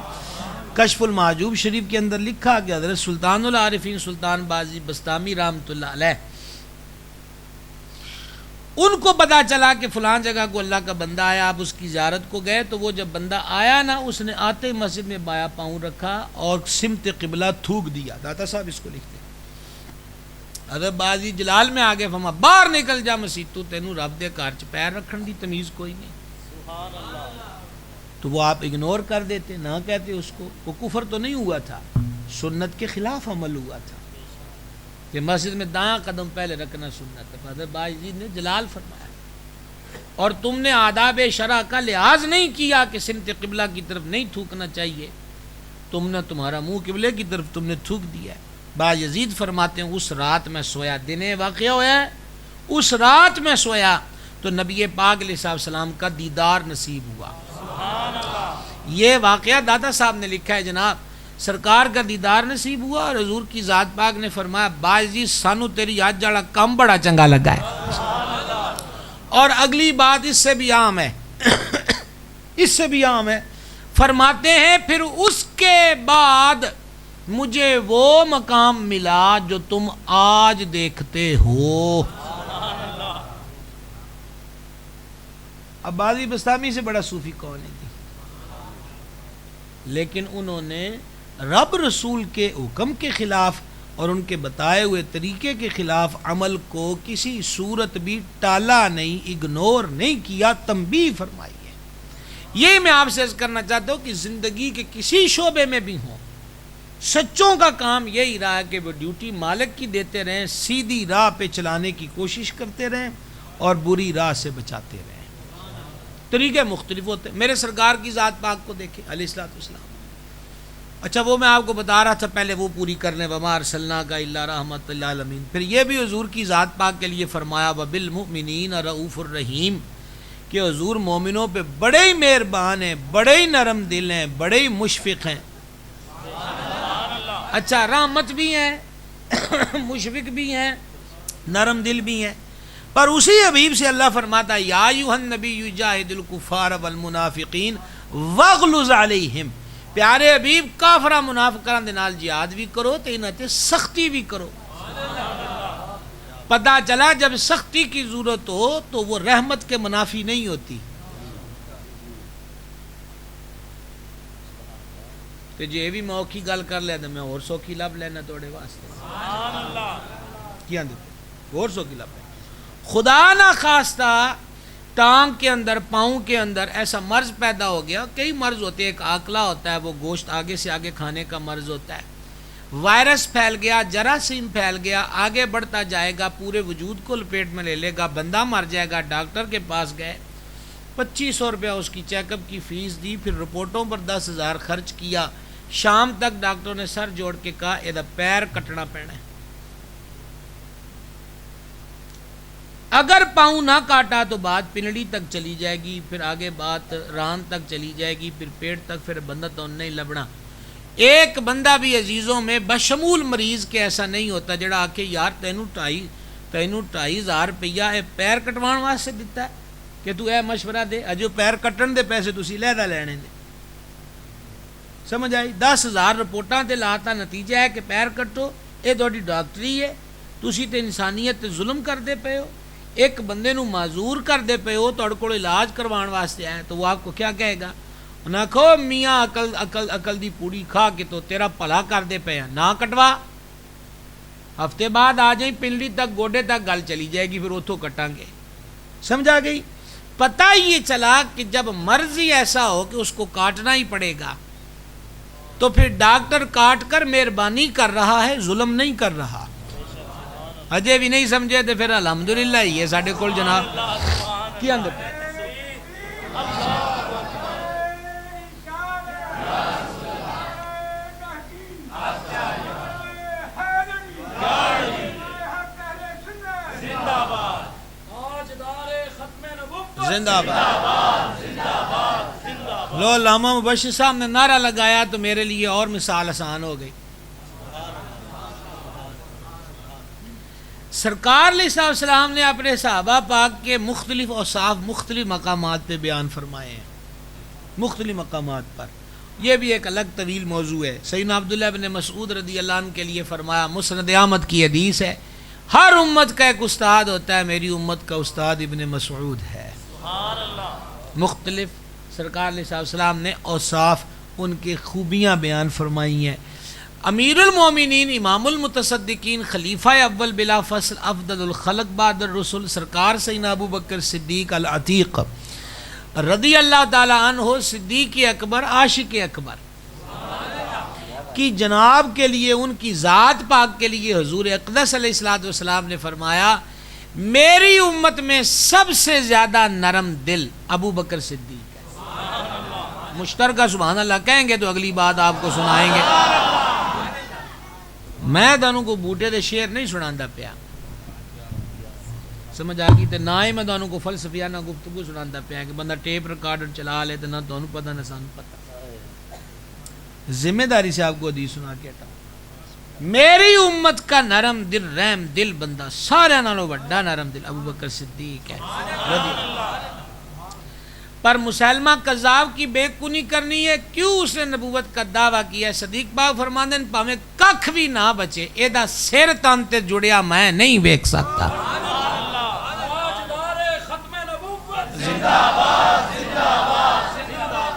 کشف المحجوب شریف کے اندر لکھا کہ حضرت سلطان العارفین سلطان بازی بستامی رحمۃ اللہ علیہ, ان کو پتا چلا کہ فلان جگہ کو اللہ کا بندہ آیا, آپ اس کی زیارت کو گئے. تو وہ جب بندہ آیا نا, اس نے آتے مسجد میں بایاں پاؤں رکھا اور سمت قبلہ تھوک دیا. داتا صاحب اس کو لکھتے ہیں. حضرت بازی جلال میں آگے فرما باہر نکل جا مسیح, تو تینوں رب دے گھر چ پیر رکھن دی تمیز کوئی نہیں. تو وہ آپ اگنور کر دیتے, نہ کہتے اس کو. وہ کفر تو نہیں ہوا تھا, سنت کے خلاف عمل ہوا تھا کہ مسجد میں دایاں قدم پہلے رکھنا سنت ہے. حضرت بازی نے جلال فرمایا, اور تم نے آداب شرع کا لحاظ نہیں کیا کہ سمت قبلہ کی طرف نہیں تھوکنا چاہیے, تم نے تمہارا منہ قبلے کی طرف تم نے تھوک دیا ہے. باجزید فرماتے ہیں اس رات میں سویا, دن واقعہ ہوا ہے, اس رات میں سویا تو نبی پاک علیہ السلام کا دیدار نصیب ہوا. یہ واقعہ دادا صاحب نے لکھا ہے جناب. سرکار کا دیدار نصیب ہوا اور حضور کی ذات پاک نے فرمایا باجزید سانو تیری آج جاڑا کم بڑا چنگا لگا ہے. اور اگلی بات اس سے بھی عام ہے, اس سے بھی عام ہے. فرماتے ہیں پھر اس کے بعد مجھے وہ مقام ملا جو تم آج دیکھتے ہو. اب بازی بستامی سے بڑا صوفی کون ہے جی؟ لیکن انہوں نے رب رسول کے حکم کے خلاف اور ان کے بتائے ہوئے طریقے کے خلاف عمل کو کسی صورت بھی ٹالا نہیں, اگنور نہیں کیا, تنبیہ فرمائی ہے. یہی میں آپ سے عرض کرنا چاہتا ہوں کہ زندگی کے کسی شعبے میں بھی ہوں، سچوں کا کام یہی رہا ہے کہ وہ ڈیوٹی مالک کی دیتے رہیں، سیدھی راہ پہ چلانے کی کوشش کرتے رہیں اور بری راہ سے بچاتے رہیں۔ طریقے مختلف ہوتے ہیں۔ میرے سرکار کی ذات پاک کو دیکھیں علیہ الصلوۃ والسلام۔ اچھا وہ میں آپ کو بتا رہا تھا، پہلے وہ پوری کرنے وما ارسلناک الا رحمۃ للعالمین، پھر یہ بھی حضور کی ذات پاک کے لیے فرمایا وبالمؤمنین رؤوف الرحیم، کہ حضور مومنوں پہ بڑے ہی مہربان ہیں، بڑے ہی نرم دل ہیں، بڑے ہی مشفق ہیں۔ اچھا رحمت بھی ہیں، مشفق بھی ہیں، نرم دل بھی ہیں، پر اسی حبیب سے اللہ فرماتا ہے یا ایھا النبی جاہد الکفار والمنافقین واغلظ علیہم، پیارے حبیب کافرہ منافقاں دے نال جہاد بھی کرو تے انہاں تے سختی بھی کرو۔ پتہ چلا جب سختی کی ضرورت ہو تو وہ رحمت کے منافی نہیں ہوتی۔ تے جے بھی میں اوکھی گل کر لیا تے میں اور سوکھی لب لینا توڑے واسطے۔ سبحان اللہ کیا دے اور سوکھی لب لینا۔ خدا نہ خواستہ ٹانگ کے اندر، پاؤں کے اندر ایسا مرض پیدا ہو گیا، کئی مرض ہوتے ہیں، ایک آکلا ہوتا ہے، وہ گوشت آگے سے آگے کھانے کا مرض ہوتا ہے، وائرس پھیل گیا، جراثیم پھیل گیا، آگے بڑھتا جائے گا، پورے وجود کو لپیٹ میں لے لے گا، بندہ مر جائے گا۔ ڈاکٹر کے پاس گئے، 2500 روپیہ اس کی چیک اپ کی فیس دی، پھر رپورٹوں پر 10,000 خرچ کیا۔ شام تک ڈاکٹر نے سر جوڑ کے کہا یہ پیر کٹنا پینا ہے، اگر پاؤں نہ کاٹا تو بات پنڈلی تک چلی جائے گی، پھر آگے بات ران تک چلی جائے گی، پھر پیٹ تک، پھر بندہ تو نہیں لبنا۔ ایک بندہ بھی عزیزوں میں بشمول مریض کے ایسا نہیں ہوتا جڑا آ کے یار تینوں 2,500 روپیہ اے پیر کٹوان واسطے دیتا ہے کہ تو اے مشورہ دے، اجو پیر کٹن دے پیسے تسی لہدا لینے دے۔ سمجھ آئی؟ 10,000 رپورٹاں تے لاتا، نتیجہ ہے کہ پیر کٹو، اے تہاڈی ڈاکٹری ہے، تسی تے انسانیت تے ظلم کردے پئے ہو، ایک بندے نو معذور کردے پئے ہو، تہاڈے کول علاج کروان واسطے آئے، تو وہ آپ کو کیا کہے گا؟ نہ کھو میاں عقل دی پوڑی کھا کے تو تیرا بھلا کردے پئے ہیں، نہ کٹوا، ہفتے بعد آ جائیں پنڈلی تک، گوڈے تک گل چلی جائے گی، پھر اتوں کٹاں گے۔ سمجھ آ گئی؟ پتہ یہ چلا کہ جب مرض ہی ایسا ہو کہ اس کو کاٹنا ہی پڑے گا، تو پھر ڈاکٹر کاٹ کر مہربانی کر رہا ہے، ظلم نہیں کر رہا۔ اجے بھی نہیں سمجھے تو پھر الحمدللہ ہی ہے ساڈے کول جناب کی اندر۔ زندہ باد۔ لو علامہ مبشر صاحب نے نعرہ لگایا تو میرے لیے اور مثال آسان ہو گئی۔ سرکار علیہ السلام نے اپنے صحابہ پاک کے مختلف اوصاف مختلف مقامات پہ بیان فرمائے ہیں، مختلف مقامات پر۔ یہ بھی ایک الگ طویل موضوع ہے۔ سیدنا عبداللہ بن مسعود رضی اللہ عنہ کے لیے فرمایا، مسند احمد کی حدیث ہے، ہر امت کا ایک استاد ہوتا ہے، میری امت کا استاد ابن مسعود ہے۔ مختلف سرکار علیہ السلام نے اوصاف، ان کی خوبیاں بیان فرمائی ہیں۔ امیر المومنین، امام المتصدقین، خلیفہ اول بلا فصل، افضل الخلق بعد الرسل، سرکار سیدنا ابو بکر صدیق العتیق رضی اللہ تعالی عنہ، صدیق اکبر، عاشق اکبر کی جناب کے لیے، ان کی ذات پاک کے لیے حضور اقدس علیہ الصلوۃ والسلام نے فرمایا میری امت میں سب سے زیادہ نرم دل ابو بکر صدیق ہے۔ مشترکہ سبحان اللہ کہیں گے تو اگلی بات آپ کو سنائیں گے۔ میں تانوں کو بوٹے دے شعر نہیں سناندا پیا، سمجھ آ گئی؟ تے نہ ہی میں تانوں کو فلسفیانہ گفتگو سناندا پیا کہ بندہ ٹیپ ریکارڈر چلا لے تے نہ تانوں پتہ نہ سانوں پتہ۔ ذمہ داری سے آپ کو حدیث سنا کے ہٹا۔ میری امت کا نرم دل، رحم دل بندہ، سارے نالوں بڑا نرم دل ابو بکر صدیق ہے۔ پر مسلمہ کذاب کی بے کنی کرنی ہے، کیوں اس نے نبوت کا دعویٰ کیا ہے؟ صدیق باغ فرماندے نے پاویں ککھ بھی نہ بچے، ایدا سر تن تے جڑیا میں نہیں ویکھ سکتا۔ زندہ باد، زندہ باد، زندہ باد۔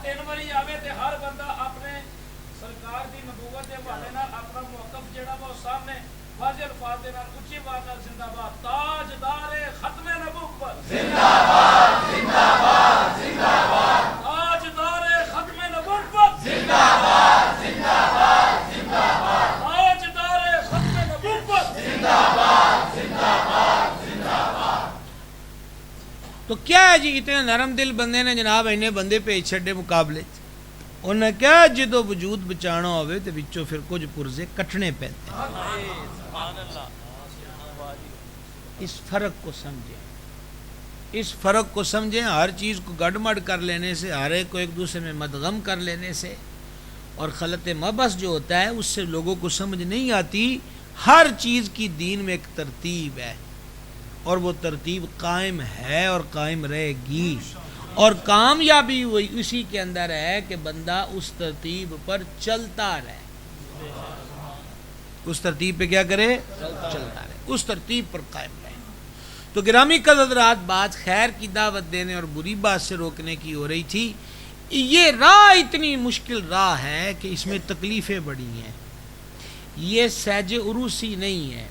تین واری آوے تے ہر بندہ اپنے سرکار دی نبوت دے حوالے نال اپنا موقف جڑا وا سامنے واضح الفاظ دے نال اونچی آواز نال زندہ باد، تاجدار ختم نبوت، زندہ باد، زندہ باد، زندہ باد۔ تو کیا ہے جی اتنے نرم دل بندے نے جناب اینے بندے بھیج چھڈے مقابلے چ انہیں کیا جدو وجود بچانا ہوئے تو بچوں پھر کچھ پرزے کٹنے پیتے ہیں. اس فرق کو سمجھیں، اس فرق کو سمجھیں. ہر چیز کو گڑ مڑ کر لینے سے، ہر ایک کو ایک دوسرے میں مدغم کر لینے سے اور خلط مبس جو ہوتا ہے اس سے لوگوں کو سمجھ نہیں آتی. ہر چیز کی دین میں ایک ترتیب ہے اور وہ ترتیب قائم ہے اور قائم رہے گی، اور کامیابی وہی اسی کے اندر ہے کہ بندہ اس ترتیب پر چلتا رہے. اس ترتیب پہ کیا کرے؟ چلتا رہے، اس ترتیب پر قائم رہے. تو گرامی قدر حضرات، بات خیر کی دعوت دینے اور بری بات سے روکنے کی ہو رہی تھی. یہ راہ اتنی مشکل راہ ہے کہ اس میں تکلیفیں بڑی ہیں. یہ سہج عروسی نہیں ہے.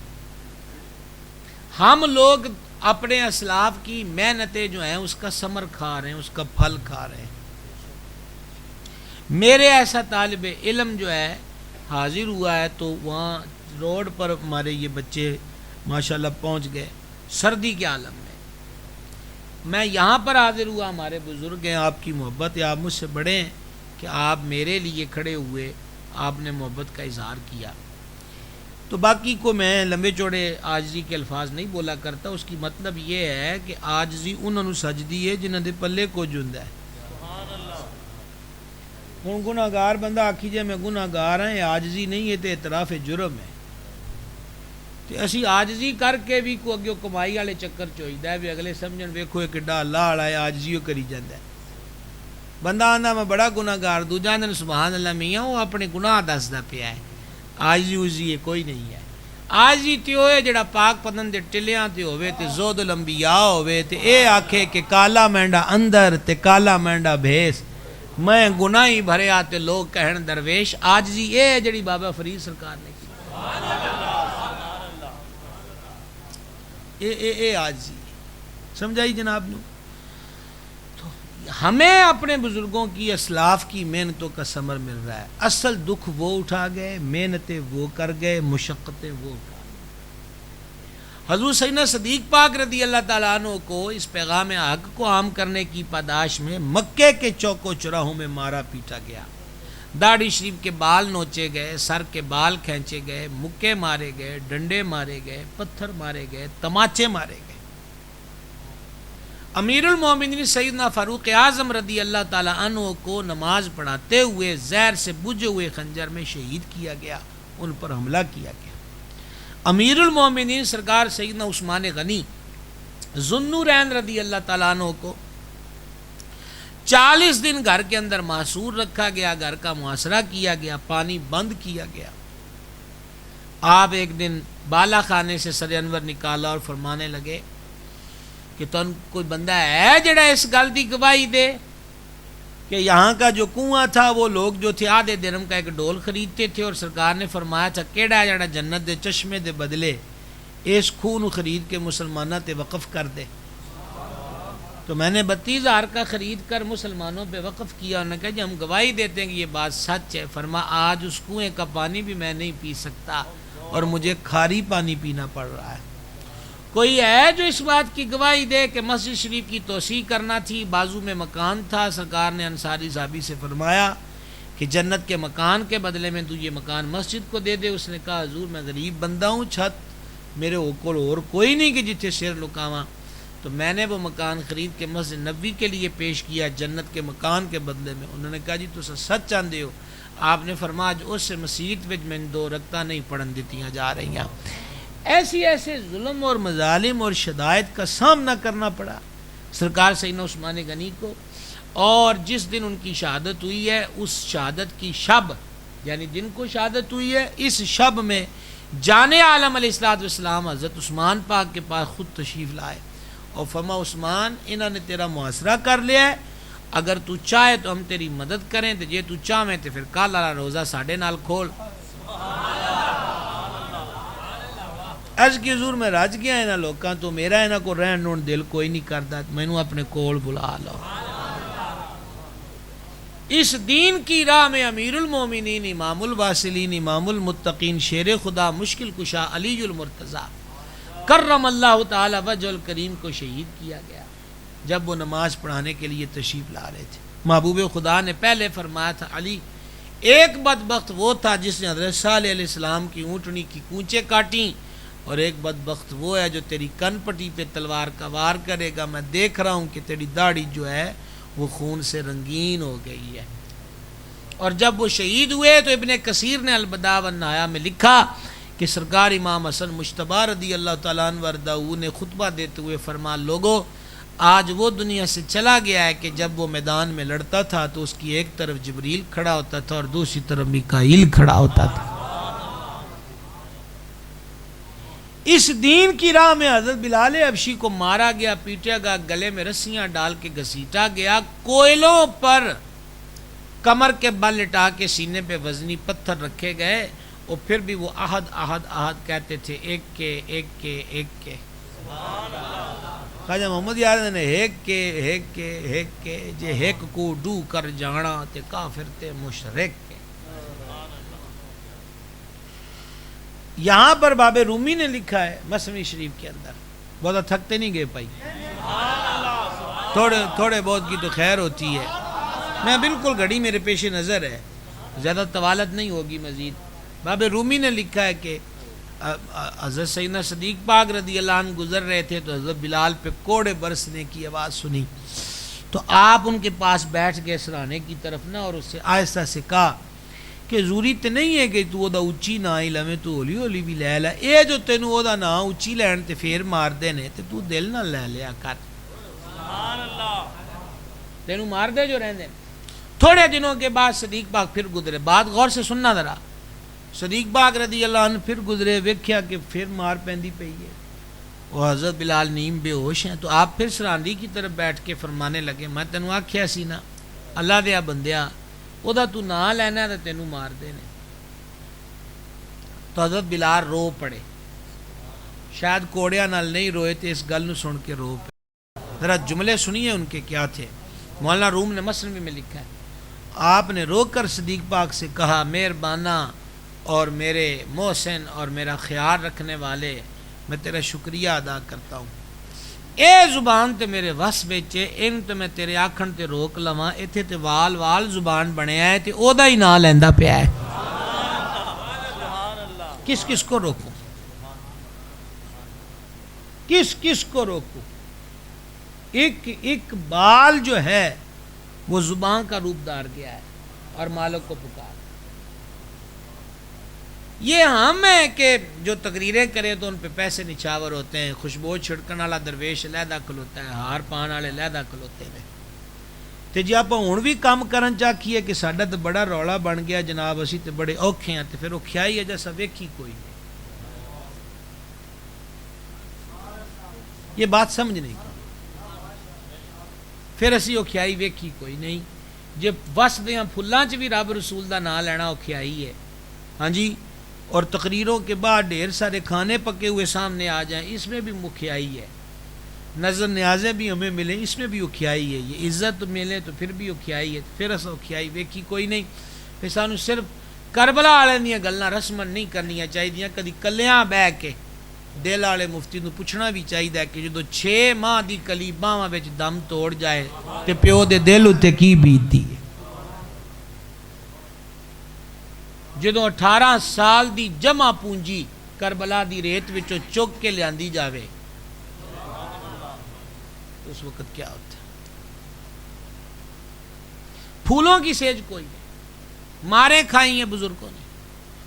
ہم لوگ اپنے اسلاف کی محنتیں جو ہیں اس کا ثمر کھا رہے ہیں، اس کا پھل کھا رہے ہیں. میرے ایسا طالب علم جو ہے حاضر ہوا ہے تو وہاں روڈ پر ہمارے یہ بچے ماشاءاللہ پہنچ گئے سردی کے عالم میں. میں یہاں پر حاضر ہوا، ہمارے بزرگ ہیں، آپ کی محبت ہے، آپ مجھ سے بڑے ہیں کہ آپ میرے لیے کھڑے ہوئے، آپ نے محبت کا اظہار کیا. تو باقی کو میں لمبے چوڑے عاجزی کے الفاظ نہیں بولا کرتا. اس کی مطلب یہ ہے کہ عاجزی انہوں نے سجدی ہے جنہوں دے پلے کو جندا ہے. ہوں گناہگار بندہ آکھی جائے میں گناہگار ہاں، یہ عاجزی نہیں ہے تو اعتراف جرم ہے. تو اسی عاجزی کر کے بھی کوئی اگے کمائی والے چکر چوئیدا ہے بھی اگلے سمجھن ویکھو یہ کڈا اللہ والا ہے، عاجزی کری جاندا ہے. بندہ آندا میں بڑا گناہگار، دوجا دن سبحان اللہ میاں وہ اپنے گناہ دسدا پیا ہے. عاجزی اوزی کوئی نہیں ہے. عاجزی تے ہوئے جڑا پاک پتن دے ٹلیاں تے ہوئے تے زود الانبیاء ہوئے تے اے آکھے کہ کالا مینڈا اندر تے کالا مینڈا بھیس، میں گناہی بھرے آتے لوگ کہن درویش. عاجزی اے ہے جڑی بابا فرید سرکار نے کی. اے عاجزی سمجھائی جناب نو. تو ہمیں اپنے بزرگوں کی اسلاف کی محنتوں کا ثمر مل رہا ہے. اصل دکھ وہ اٹھا گئے، محنتیں وہ کر گئے، مشقتیں وہ اٹھا گئے. حضور سیدنا صدیق پاک رضی اللہ تعالیٰ عنہ کو اس پیغام حق کو عام کرنے کی پاداش میں مکے کے چوکوں چوراہوں میں مارا پیٹا گیا. داڑھی شریف کے بال نوچے گئے، سر کے بال کھینچے گئے، مکے مارے گئے، ڈنڈے مارے گئے، پتھر مارے گئے، تماچے مارے گئے. امیر المومنین سیدنا فاروق اعظم رضی اللہ تعالیٰ عنہ کو نماز پڑھاتے ہوئے زہر سے بجھے ہوئے خنجر میں شہید کیا گیا، ان پر حملہ کیا گیا. امیر المومنین سرکار سیدنا عثمان غنی ذوالنورین رضی اللہ تعالیٰ عنہ کو 40 دن گھر کے اندر محصور رکھا گیا، گھر کا محاصرہ کیا گیا، پانی بند کیا گیا. آپ ایک دن بالا خانے سے سر انور نکالا اور فرمانے لگے کہ تن کوئی بندہ ہے جڑا اس گل دی گواہی دے کہ یہاں کا جو کنواں تھا وہ لوگ جو تھے آدھے درہم کا ایک ڈول خریدتے تھے، اور سرکار نے فرمایا تھا کیڑا جڑا جنت دے چشمے دے بدلے اس خون خرید کے مسلمانہ تے وقف کر دے. تو میں نے 32,000 کا خرید کر مسلمانوں پہ وقف کیا. انہوں نے کہا جی ہم گواہی دیتے ہیں کہ یہ بات سچ ہے. فرما آج اس کنویں کا پانی بھی میں نہیں پی سکتا اور مجھے کھاری پانی پینا پڑ رہا ہے. کوئی ہے جو اس بات کی گواہی دے کہ مسجد شریف کی توسیع کرنا تھی، بازو میں مکان تھا، سرکار نے انصاری صحابی سے فرمایا کہ جنت کے مکان کے بدلے میں تو یہ مکان مسجد کو دے دے. اس نے کہا حضور میں غریب بندہ ہوں، چھت میرے اوکل اور کوئی نہیں کہ جتھے سر لکاواں. تو میں نے وہ مکان خرید کے مسجد نبوی کے لیے پیش کیا جنت کے مکان کے بدلے میں. انہوں نے کہا جی تو سچ چاہتے ہو؟ آپ نے فرمایا جو اس سے مسیت وچ میں 2 رکعتاں نہیں پڑھن دیتیاں جا رہی ہیں. ایسے ظلم اور مظالم اور شدائد کا سامنا کرنا پڑا سرکار سیدنا عثمان غنی کو. اور جس دن ان کی شہادت ہوئی ہے اس شہادت کی شب، یعنی جن کو شہادت ہوئی ہے اس شب میں جان عالم علیہ الصلوۃ والسلام حضرت عثمان پاک کے پاس خود تشریف لائے اور فرما عثمان انہوں نے تیرا محاصرہ کر لیا ہے، اگر تو چاہے تو ہم تیری مدد کریں، تو جے تو چاہے تو پھر کل والا روزہ ساڈے نال کھول. عرض کی حضور میں رج گیا انہاں لوکاں تو، میرا انہاں کو رہن نون دل کوئی نہیں کردا، مینوں اپنے کول بلا لو. اس دین کی راہ میں امیر المومنین امام الواصلین امام المتقین شیر خدا مشکل کشا علی المرتضیٰ کرم اللہ تعالی وجہ الکریم کو شہید کیا گیا. جب وہ نماز پڑھانے کے لیے تشریف لا رہے تھے۔ محبوب خدا نے پہلے فرمایا تھا علی ایک بدبخت وہ تھا جس نے حضرت صالح علیہ السلام کی اونٹنی کی کونچیں کاٹیں، اور ایک بدبخت وہ ہے جو تیری کن پٹی پہ تلوار کا وار کرے گا، میں دیکھ رہا ہوں کہ تیری داڑھی جو ہے وہ خون سے رنگین ہو گئی ہے۔ اور جب وہ شہید ہوئے تو ابن کثیر نے البداء والنہایہ میں لکھا کہ سرکار امام حسن مجتبی رضی اللہ تعالیٰ عنہ وردہ نے خطبہ دیتے ہوئے فرمایا لوگو آج وہ دنیا سے چلا گیا ہے کہ جب وہ میدان میں لڑتا تھا تو اس کی ایک طرف جبریل کھڑا ہوتا تھا اور دوسری طرف میکائیل کھڑا ہوتا تھا۔ اس دین کی راہ میں حضرت بلال حبشی کو مارا گیا، پیٹا گیا، گلے میں رسیاں ڈال کے گھسیٹا گیا، کوئلوں پر کمر کے بل لٹا کے سینے پہ وزنی پتھر رکھے گئے، اور پھر بھی وہ احد احد احد کہتے تھے، ایک کے ایک کے ایک کے۔ خواجہ محمد یاد نے ایک کے جے ایک کو ڈو کر جانا تے کافر تے مشرک کے۔ یہاں پر باب رومی نے لکھا ہے مثنوی شریف کے اندر، بہت تھکتے نہیں گئے بھائی، تھوڑے بہت کی تو خیر ہوتی ہے، میں بالکل گھڑی میرے پیش نظر ہے، زیادہ طوالت نہیں ہوگی مزید۔ باب رومی نے لکھا ہے کہ حضرت سیدنا صدیق پاک رضی اللہ عنہ گزر رہے تھے تو حضرت بلال پہ کوڑے برسنے کی آواز سنی، تو آپ ان کے پاس بیٹھ گئے سرانے کی طرف نہ، اور اس سے آہستہ سے کہا کہ ضروری تے نہیں ہے کہ تو دا اچھی نہ ہی لویں، تو ہولی ہولی بھی لے لے، اے جو تینوں او دا نا اچھی لین تے پھر مار دے نے تے تو دل نہ لے لیا کر، تینوں مار دے جو رہن دے۔ تھوڑے دنوں کے بعد صدیق پاک پھر گزرے، بات غور سے سننا ذرا، صدیق پاک رضی اللہ عنہ پھر گزرے، ویکھیا کہ پھر مار پیندی پئی ہے، وہ حضرت بلال نیم بے ہوش ہیں، تو آپ پھر سراندی کی طرف بیٹھ کے فرمانے لگے میں تینوں آکھیا سی نا اللہ دیا بندیا او دا تو نا لینا تے تینوں مار دینے۔ تو حضرت بلال رو پڑے، شاید کوڑیاں نال نہیں روئے تھے، اس گل نو سن کے رو پڑے۔ ذرا جملے سنیے ان کے کیا تھے، مولانا روم نے مثنوی میں لکھا ہے، آپ نے رو کر صدیق پاک سے کہا مہربانہ اور میرے محسن اور میرا خیال رکھنے والے، میں تیرا شکریہ ادا کرتا ہوں، اے زبان تے میرے وس بیچے ان تے میں تیرے آکھن تے روک لواں، ایتھے تے وال وال زبان بنیا ہے تے او دا ہی نام لیندا پیا ہے، کس کس کو روکوں، کس کس کو روکوں؟ ایک بال جو ہے وہ زبان کا روپ دار گیا ہے اور مالک کو پکار۔ یہ ہم ہے کہ جو تقریریں کریں تو ان پہ پیسے نچھاور ہوتے ہیں، خوشبو چھڑکن والا درویش علیحدہ کھلوتا ہے، ہار پان والے علیحدہ کھلوتے ہیں، تے جی آپ ہن بھی کام کرن چاہیے کہ ساڈا تو بڑا رولا بن گیا جناب، اسی تے بڑے اوکھے ہیں، تے پھر اوکھیائی ہے جیسا ویکھی کوئی نہیں، یہ بات سمجھنے کی، پھر اسی اوکھیائی ویکھی کوئی نہیں، جے وس دیاں پھلاں چ بھی رب رسول دا نام لینا اوکھیائی ہے، ہاں جی، اور تقریروں کے بعد ڈھیر سارے کھانے پکے ہوئے سامنے آ جائیں، اس میں بھی مکھیائی ہے، نظر نیازیں بھی ہمیں ملیں، اس میں بھی اوکھیائی ہے، یہ عزت ملے تو پھر بھی اوکھیائی ہے، پھر اس اوکھیائی ویکھی کوئی نہیں، پھر سانو صرف کربلا والے دیاں گلاں رسمن نہیں کرنیاں چاہیے، کدی کلیاں بہ کے دل والے مفتی نو پوچھنا بھی چاہیے کہ جدو 6 ماہ دی کلی باواں وچ دم توڑ جائے تے پیو دے دل اتے کی بیتتی ہے، جدو 18 سال دی جمع پونجی کربلا دی ریت وچوں چک کے لیاندی جاوے تو اس وقت کیا ہوتا ہے؟ پھولوں کی سیج کوئی نہیں، مارے کھائی ہیں بزرگوں نے،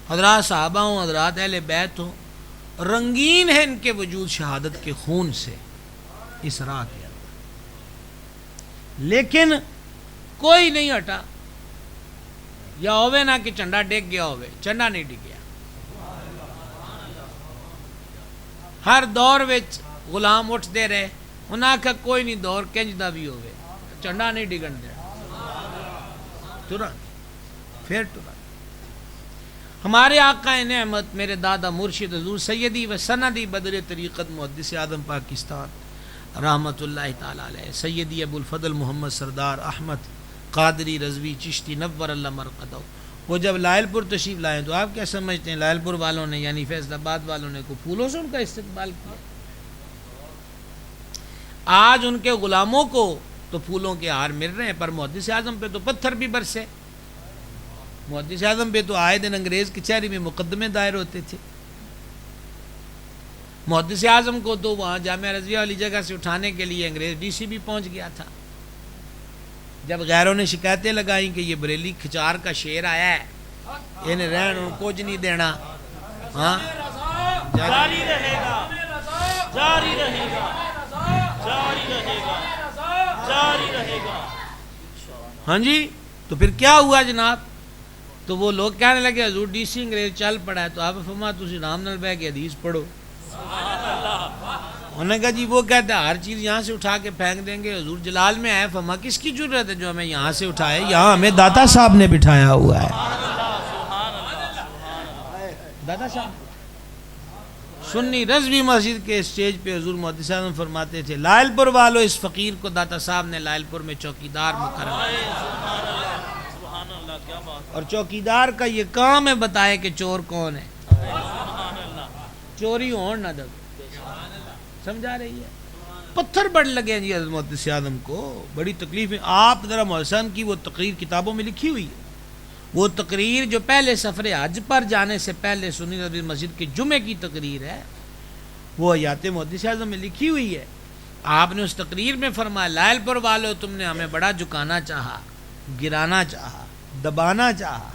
حضرات صحابہ ہوں، حضرات اہل بیت ہوں، رنگین ہے ان کے وجود شہادت کے خون سے اس راہ کے اندر، لیکن کوئی نہیں ہٹا، یا ہوئے نا کہ چنڈا ڈگ گیا ہوئے، چنڈا نہیں ڈگیا، ہر دور وچ غلام اٹھ دے رہے، انہاں کہ کوئی نہیں دور کنج دا بھی ہوئے، چنڈا نہیں ڈگن دے، ترن پھر ترن۔ ہمارے آقا نعمت میرے دادا مرشد حضور سیدی و سندی بدر طریقت محدث اعظم پاکستان رحمت اللہ تعالی علیہ سیدی ابو الفضل محمد سردار احمد قادری رضوی چشتی نور اللہ مرقدہ، وہ جب لائل پور تشریف لائے تو آپ کیا سمجھتے ہیں لائل پور والوں نے یعنی فیض آباد والوں نے کو پھولوں سے ان کا استقبال کیا؟ آج ان کے غلاموں کو تو پھولوں کے ہار مل رہے ہیں، پر محدث اعظم پہ تو پتھر بھی برسے. محدث اعظم پہ تو آئے دن انگریز کچہری میں مقدمے دائر ہوتے تھے. محدث اعظم کو تو وہاں جامعہ رضویہ والی جگہ سے اٹھانے کے لیے انگریز ڈی سی بھی پہنچ گیا تھا. جب غیروں نے شکایتیں لگائیں کہ یہ بریلی کھچار کا شعر آیا ہے، انہیں رہن ان کچھ نہیں دینا، ہاں جاری رہے گا، جاری رہے گا، جاری رہے گا، جاری رہے گا. ہاں جی، تو پھر کیا ہوا جناب؟ تو وہ لوگ کہنے لگے حضور ڈی سی انگریز چل پڑا ہے، تو آپ فرما تسی نام نال بہ کے حدیث پڑھو. انہوں نے کہا جی وہ کہتا ہے ہر چیز یہاں سے اٹھا کے پھینک دیں گے. حضور جلال میں آئے، فرما کس کی جرت ہے جو ہمیں یہاں سے اٹھائے؟ یہاں ہمیں داتا صاحب نے بٹھایا ہوا ہے. داتا صاحب سنی رضوی مسجد کے اسٹیج پہ حضور محدث اعظم فرماتے تھے لائل پور والو اس فقیر کو داتا صاحب نے لائل پور میں چوکیدار مقرر کیا، اور چوکیدار کا یہ کام ہے بتائے کہ چور کون ہے، چوری ہون نہ دب. سمجھا رہی ہے؟ پتھر بڑھ لگے جی حضرت محدث اعظم کو، بڑی تکلیف ہے. آپ ذرا محسن کی وہ تقریر کتابوں میں لکھی ہوئی ہے، وہ تقریر جو پہلے سفر حج پر جانے سے پہلے سنی رضوی مسجد کے جمعے کی تقریر ہے، وہ حیات محدث اعظم میں لکھی ہوئی ہے. آپ نے اس تقریر میں فرمایا لائل پور والو تم نے ہمیں بڑا جھکانا چاہا، گرانا چاہا، دبانا چاہا.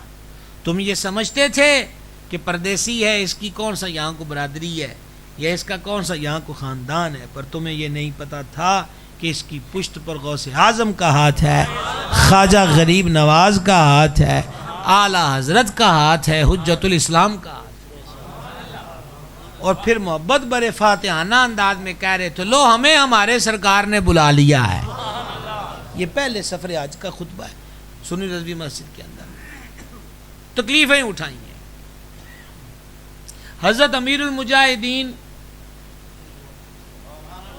تم یہ سمجھتے تھے کہ پردیسی ہے، اس کی کون سا یہاں کو برادری ہے یا اس کا کون سا یہاں کو خاندان ہے، پر تمہیں یہ نہیں پتا تھا کہ اس کی پشت پر غوث اعظم کا ہاتھ ہے، خواجہ غریب نواز کا ہاتھ ہے، اعلیٰ حضرت کا ہاتھ ہے، حجت الاسلام کا ہاتھ ہے. اور پھر محبت برے فاتحانہ انداز میں کہہ رہے تھے لو ہمیں ہمارے سرکار نے بلا لیا ہے. یہ پہلے سفر حج کا خطبہ ہے سنی رضوی مسجد کے اندر. تکلیفیں اٹھائی ہیں حضرت امیر المجاہدین.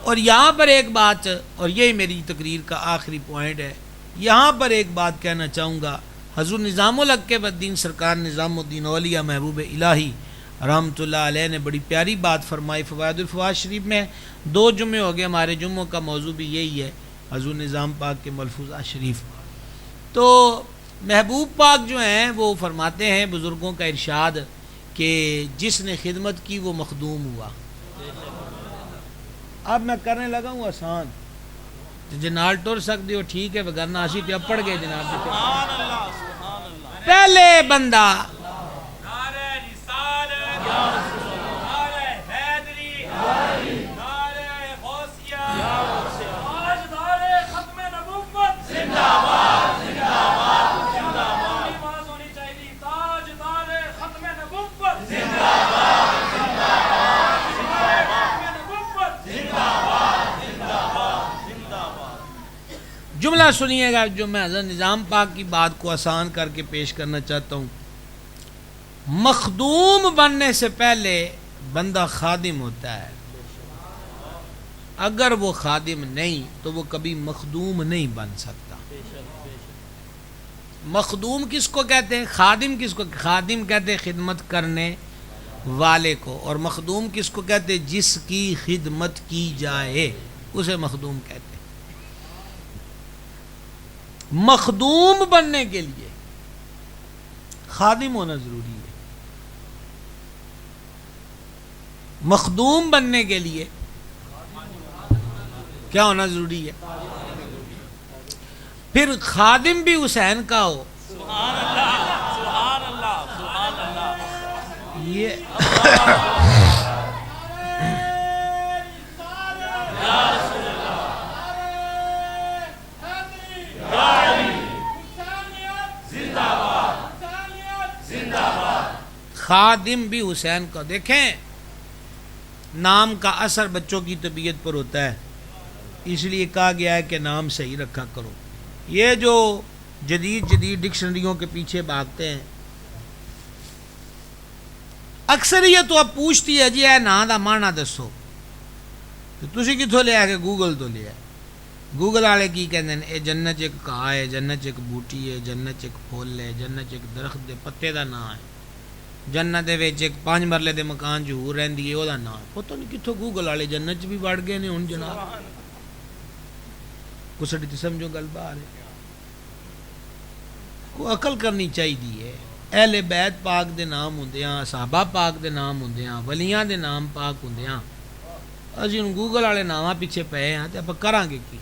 اور یہاں پر ایک بات، اور یہی میری تقریر کا آخری پوائنٹ ہے، یہاں پر ایک بات کہنا چاہوں گا. حضور نظام الحق کے بدین سرکار نظام الدین اولیاء محبوب الہی رحمۃ اللہ علیہ نے بڑی پیاری بات فرمائی فوائد الفوائد شریف میں. 2 جمعے ہو گئے، ہمارے جمعوں کا موضوع بھی یہی ہے، حضور نظام پاک کے ملفوظات شریف. تو محبوب پاک جو ہیں وہ فرماتے ہیں بزرگوں کا ارشاد کہ جس نے خدمت کی وہ مخدوم ہوا. اب میں کرنے لگا ہوں آسان، جنال ٹر سکتے ہو ٹھیک ہے، وگرنہ اسی پہ پڑ گئے جناب. پہلے بندہ جملہ سنیے گا جو میں حضرت نظام پاک کی بات کو آسان کر کے پیش کرنا چاہتا ہوں. مخدوم بننے سے پہلے بندہ خادم ہوتا ہے، اگر وہ خادم نہیں تو وہ کبھی مخدوم نہیں بن سکتا. مخدوم کس کو کہتے ہیں؟ خادم کس کو؟ خادم کہتے ہیں خدمت کرنے والے کو، اور مخدوم کس کو کہتے ہیں؟ جس کی خدمت کی جائے اسے مخدوم کہتے ہیں. مخدوم بننے کے لیے خادم ہونا ضروری ہے. مخدوم بننے کے لیے کیا ہونا ضروری ہے؟ پھر خادم بھی حسین کا ہو. سبحان اللہ، سبحان اللہ، سبحان اللہ. یہ خادم بھی حسین کا. دیکھیں نام کا اثر بچوں کی طبیعت پر ہوتا ہے، اس لیے کہا گیا ہے کہ نام صحیح رکھا کرو. یہ جو جدید ڈکشنریوں کے پیچھے بھاگتے ہیں، اکثر یہ تو اب پوچھتی ہے جی اے نا دا مانا دسو، تو تسی کتھوں لیا کہ گوگل تو لیا. گوگل والے کی کہتے ہیں اے جنت ایک گھاہ ہے، جنت ایک بوٹی ہے، جنت ایک پھول ہے، جنت ایک درخت دے پتے دا نام ہے، جنت دے وچ ایک 5 مرلے دے مکان جو ہو رہندی ہے او دا نام. پتہ نہیں کتھوں گوگل والے جنت بھی وڑ گئے نے ہن جناب. کسڑی تے سمجھو گل باہر ہے. کو عقل کرنی چاہیے. اہل بیت پاک دے نام ہوندیاں، صحابہ پاک دے نام ہوندیاں، ولیاں دے نام پاک ہوندیاں، اسی ہن گوگل والے ناماں پیچھے پئے ہاں تے اپاں کراں گے کی؟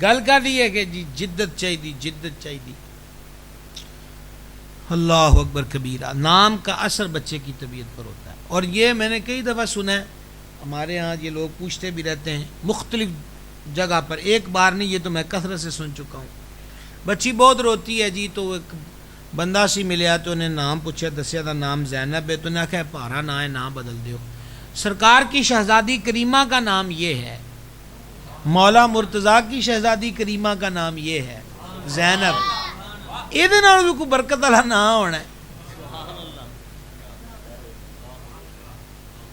گل کر رہی ہے کہ جی جدت چاہیے، جدت چاہیے. اللہ اکبر کبیرہ. نام کا اثر بچے کی طبیعت پر ہوتا ہے. اور یہ میں نے کئی دفعہ سنا ہے، ہمارے ہاں یہ لوگ پوچھتے بھی رہتے ہیں مختلف جگہ پر، ایک بار نہیں، یہ تو میں کثرت سے سن چکا ہوں. بچی بہت روتی ہے جی، تو ایک بندہ سی ملیا تو انہیں نام پوچھا، دسیا تھا نام زینب ہے، تو انہیں آخیا پارا نہ ہے، نام بدل دیو. سرکار کی شہزادی کریمہ کا نام یہ ہے، مولا مرتضیٰ کی شہزادی کریمہ کا نام یہ ہے زینب. یہ بھی کوئی برکت والا نام ہونا ہے،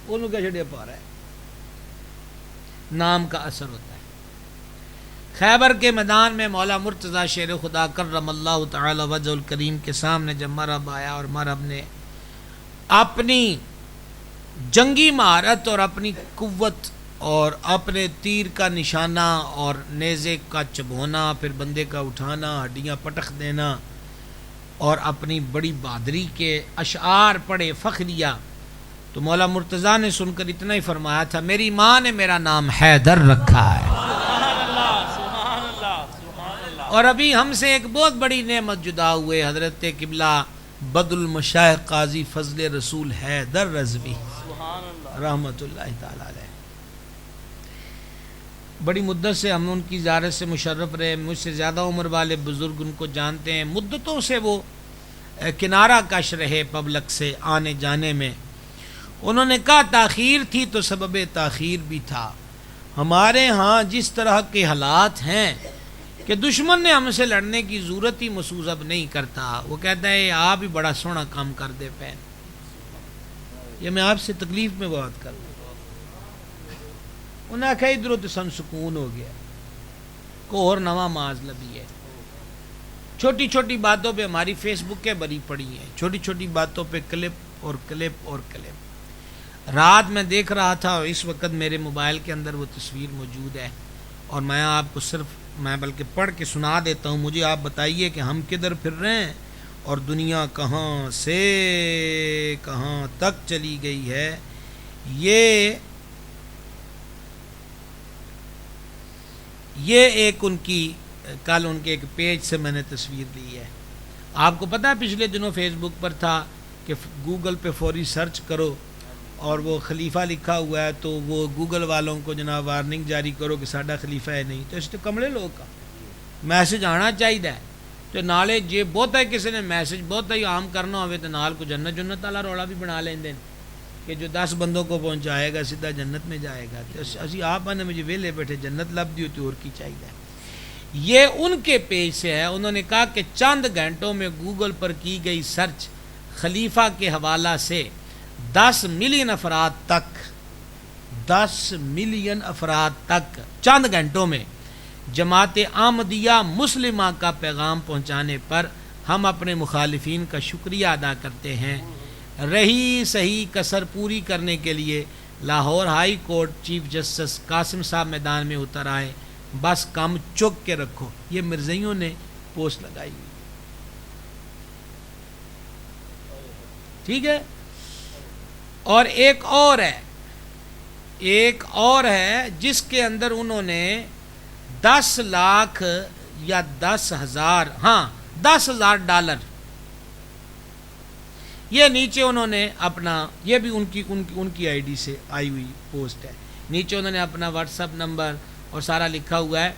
انہوں کیا چھڑیا پا رہا ہے. نام کا اثر ہوتا ہے. خیبر کے میدان میں مولا مرتضیٰ شیر خدا کرم اللہ تعالی وجہ الکریم کے سامنے جب مرہب آیا، اور مرہب نے اپنی جنگی مہارت اور اپنی قوت اور اپنے تیر کا نشانہ اور نیزے کا چبھونا، پھر بندے کا اٹھانا، ہڈیاں پٹخ دینا، اور اپنی بڑی بہادری کے اشعار پڑھے فخریہ، تو مولا مرتضیٰ نے سن کر اتنا ہی فرمایا تھا، میری ماں نے میرا نام حیدر رکھا ہے. اور ابھی ہم سے ایک بہت بڑی نعمت جدا ہوئے، حضرت قبلہ بد المشائخ قاضی فضل رسول حیدر رضوی رحمۃ اللہ تعالی علیہ. بڑی مدت سے ہم ان کی زیارت سے مشرف رہے، مجھ سے زیادہ عمر والے بزرگ ان کو جانتے ہیں، مدتوں سے وہ کنارہ کش رہے پبلک سے آنے جانے میں. انہوں نے کہا تاخیر تھی تو سبب تاخیر بھی تھا. ہمارے ہاں جس طرح کے حالات ہیں کہ دشمن نے ہم سے لڑنے کی ضرورت ہی محسوس اب نہیں کرتا. وہ کہتا ہے آپ ہی بڑا سونا کام کر دے پین. یہ میں آپ سے تکلیف میں بات کر رہا ہوں. انہیں آخیا ادھر تو سن سکون ہو گیا، کو اور نواں ماز لبی ہے. چھوٹی چھوٹی باتوں پہ ہماری فیس بکیں بری پڑی ہیں، چھوٹی چھوٹی باتوں پہ کلپ اور کلپ اور کلپ. رات میں دیکھ رہا تھا، اور اس وقت میرے موبائل کے اندر وہ تصویر موجود ہے، اور میں آپ کو میں بلکہ پڑھ کے سنا دیتا ہوں. مجھے آپ بتائیے کہ ہم کدھر پھر رہے ہیں اور دنیا کہاں سے کہاں تک چلی گئی ہے. یہ ایک ان کی کل ان کے ایک پیج سے میں نے تصویر لی ہے. آپ کو پتہ ہے پچھلے دنوں فیس بک پر تھا کہ گوگل پہ فوری سرچ کرو اور وہ خلیفہ لکھا ہوا ہے، تو وہ گوگل والوں کو جناب وارننگ جاری کرو کہ ساڈا خلیفہ ہے نہیں. تو اس تو کمڑے لوگ کا میسج آنا چاہیے. تو نالے جے بہت ہے کسی نے میسج بہت ہی عام کرنا ہوئے تو نال کو جنت والا روڑا بھی بنا لیں دیں کہ جو 10 بندوں کو پہنچائے گا سیدھا جنت میں جائے گا. تو اسی آپ نے مجھے ویلے بیٹھے جنت لب دی ہوتی اور کی چاہیے. یہ ان کے پیج سے ہے. انہوں نے کہا کہ چند گھنٹوں میں گوگل پر کی گئی سرچ خلیفہ کے حوالہ سے 10 ملین افراد تک چند گھنٹوں میں جماعت احمدیہ مسلمہ کا پیغام پہنچانے پر ہم اپنے مخالفین کا شکریہ ادا کرتے ہیں. رہی صحیح کسر پوری کرنے کے لیے Lahore high court chief justice Qasim صاحب میدان میں اتر آئے، بس کام چک کے رکھو. یہ مرزائیوں نے پوسٹ لگائی ہوئی. ٹھیک ہے. اور ایک اور ہے جس کے اندر انہوں نے 10 لاکھ یا 10,000 ڈالر، یہ نیچے انہوں نے اپنا، یہ بھی ان کی آئی ڈی سے آئی ہوئی پوسٹ ہے. نیچے انہوں نے اپنا واٹس ایپ نمبر اور سارا لکھا ہوا ہے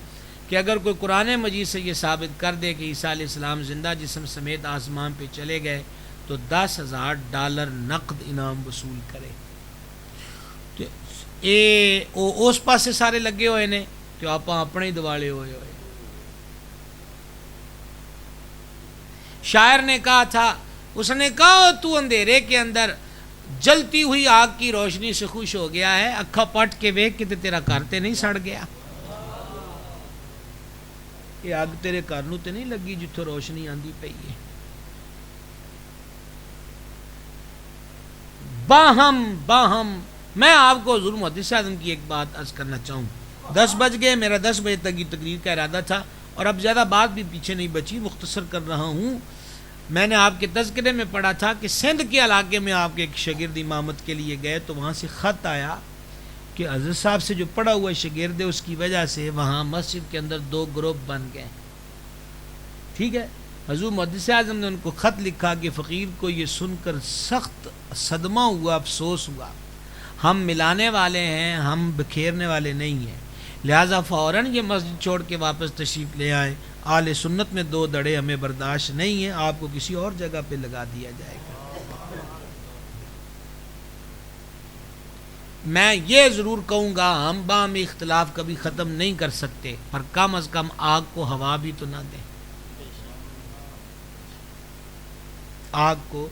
کہ اگر کوئی قرآن مجید سے یہ ثابت کر دے کہ عیسیٰ علیہ السلام زندہ جسم سمیت آسمان پہ چلے گئے تو $10,000 نقد انعام وصول کرے. اس پاسے سارے لگے ہوئے نے تو آپ اپنے ہی دوالے ہوئے. شاعر نے کہا تھا، اس نے کہا تو اندھیرے کے اندر جلتی ہوئی آگ کی روشنی سے خوش ہو گیا ہے، اکھا پٹ کے ویکھ کے تیرا گھر تے نہیں سڑ گیا. یہ آگ تیرے گھر نوں تے نہیں لگی جتھوں روشنی آندی پئی ہے. باہم میں آپ کو حضور محدث اعظم کی ایک بات عرض کرنا چاہوں. 10 بج گئے، میرا 10 بجے تک کی تقریر کا ارادہ تھا، اور اب زیادہ بات بھی پیچھے نہیں بچی، مختصر کر رہا ہوں۔ میں نے آپ کے تذکرے میں پڑھا تھا کہ سندھ کے علاقے میں آپ کے ایک شاگرد امامت کے لیے گئے تو وہاں سے خط آیا کہ حضرت صاحب سے جو پڑھا ہوا شاگرد ہے اس کی وجہ سے وہاں مسجد کے اندر 2 گروپ بن گئے، ٹھیک ہے۔ حضور محدث اعظم نے ان کو خط لکھا کہ فقیر کو یہ سن کر سخت صدمہ ہوا، افسوس ہوا، ہم ملانے والے ہیں، ہم بکھیرنے والے نہیں ہیں، لہٰذا فوراً یہ مسجد چھوڑ کے واپس تشریف لے آئیں، اہل سنت میں 2 دڑے ہمیں برداشت نہیں ہیں، آپ کو کسی اور جگہ پہ لگا دیا جائے گا۔ میں یہ ضرور کہوں گا ہم باہمی اختلاف کبھی ختم نہیں کر سکتے، پر کم از کم آگ کو ہوا بھی تو نہ دیں، آگ کو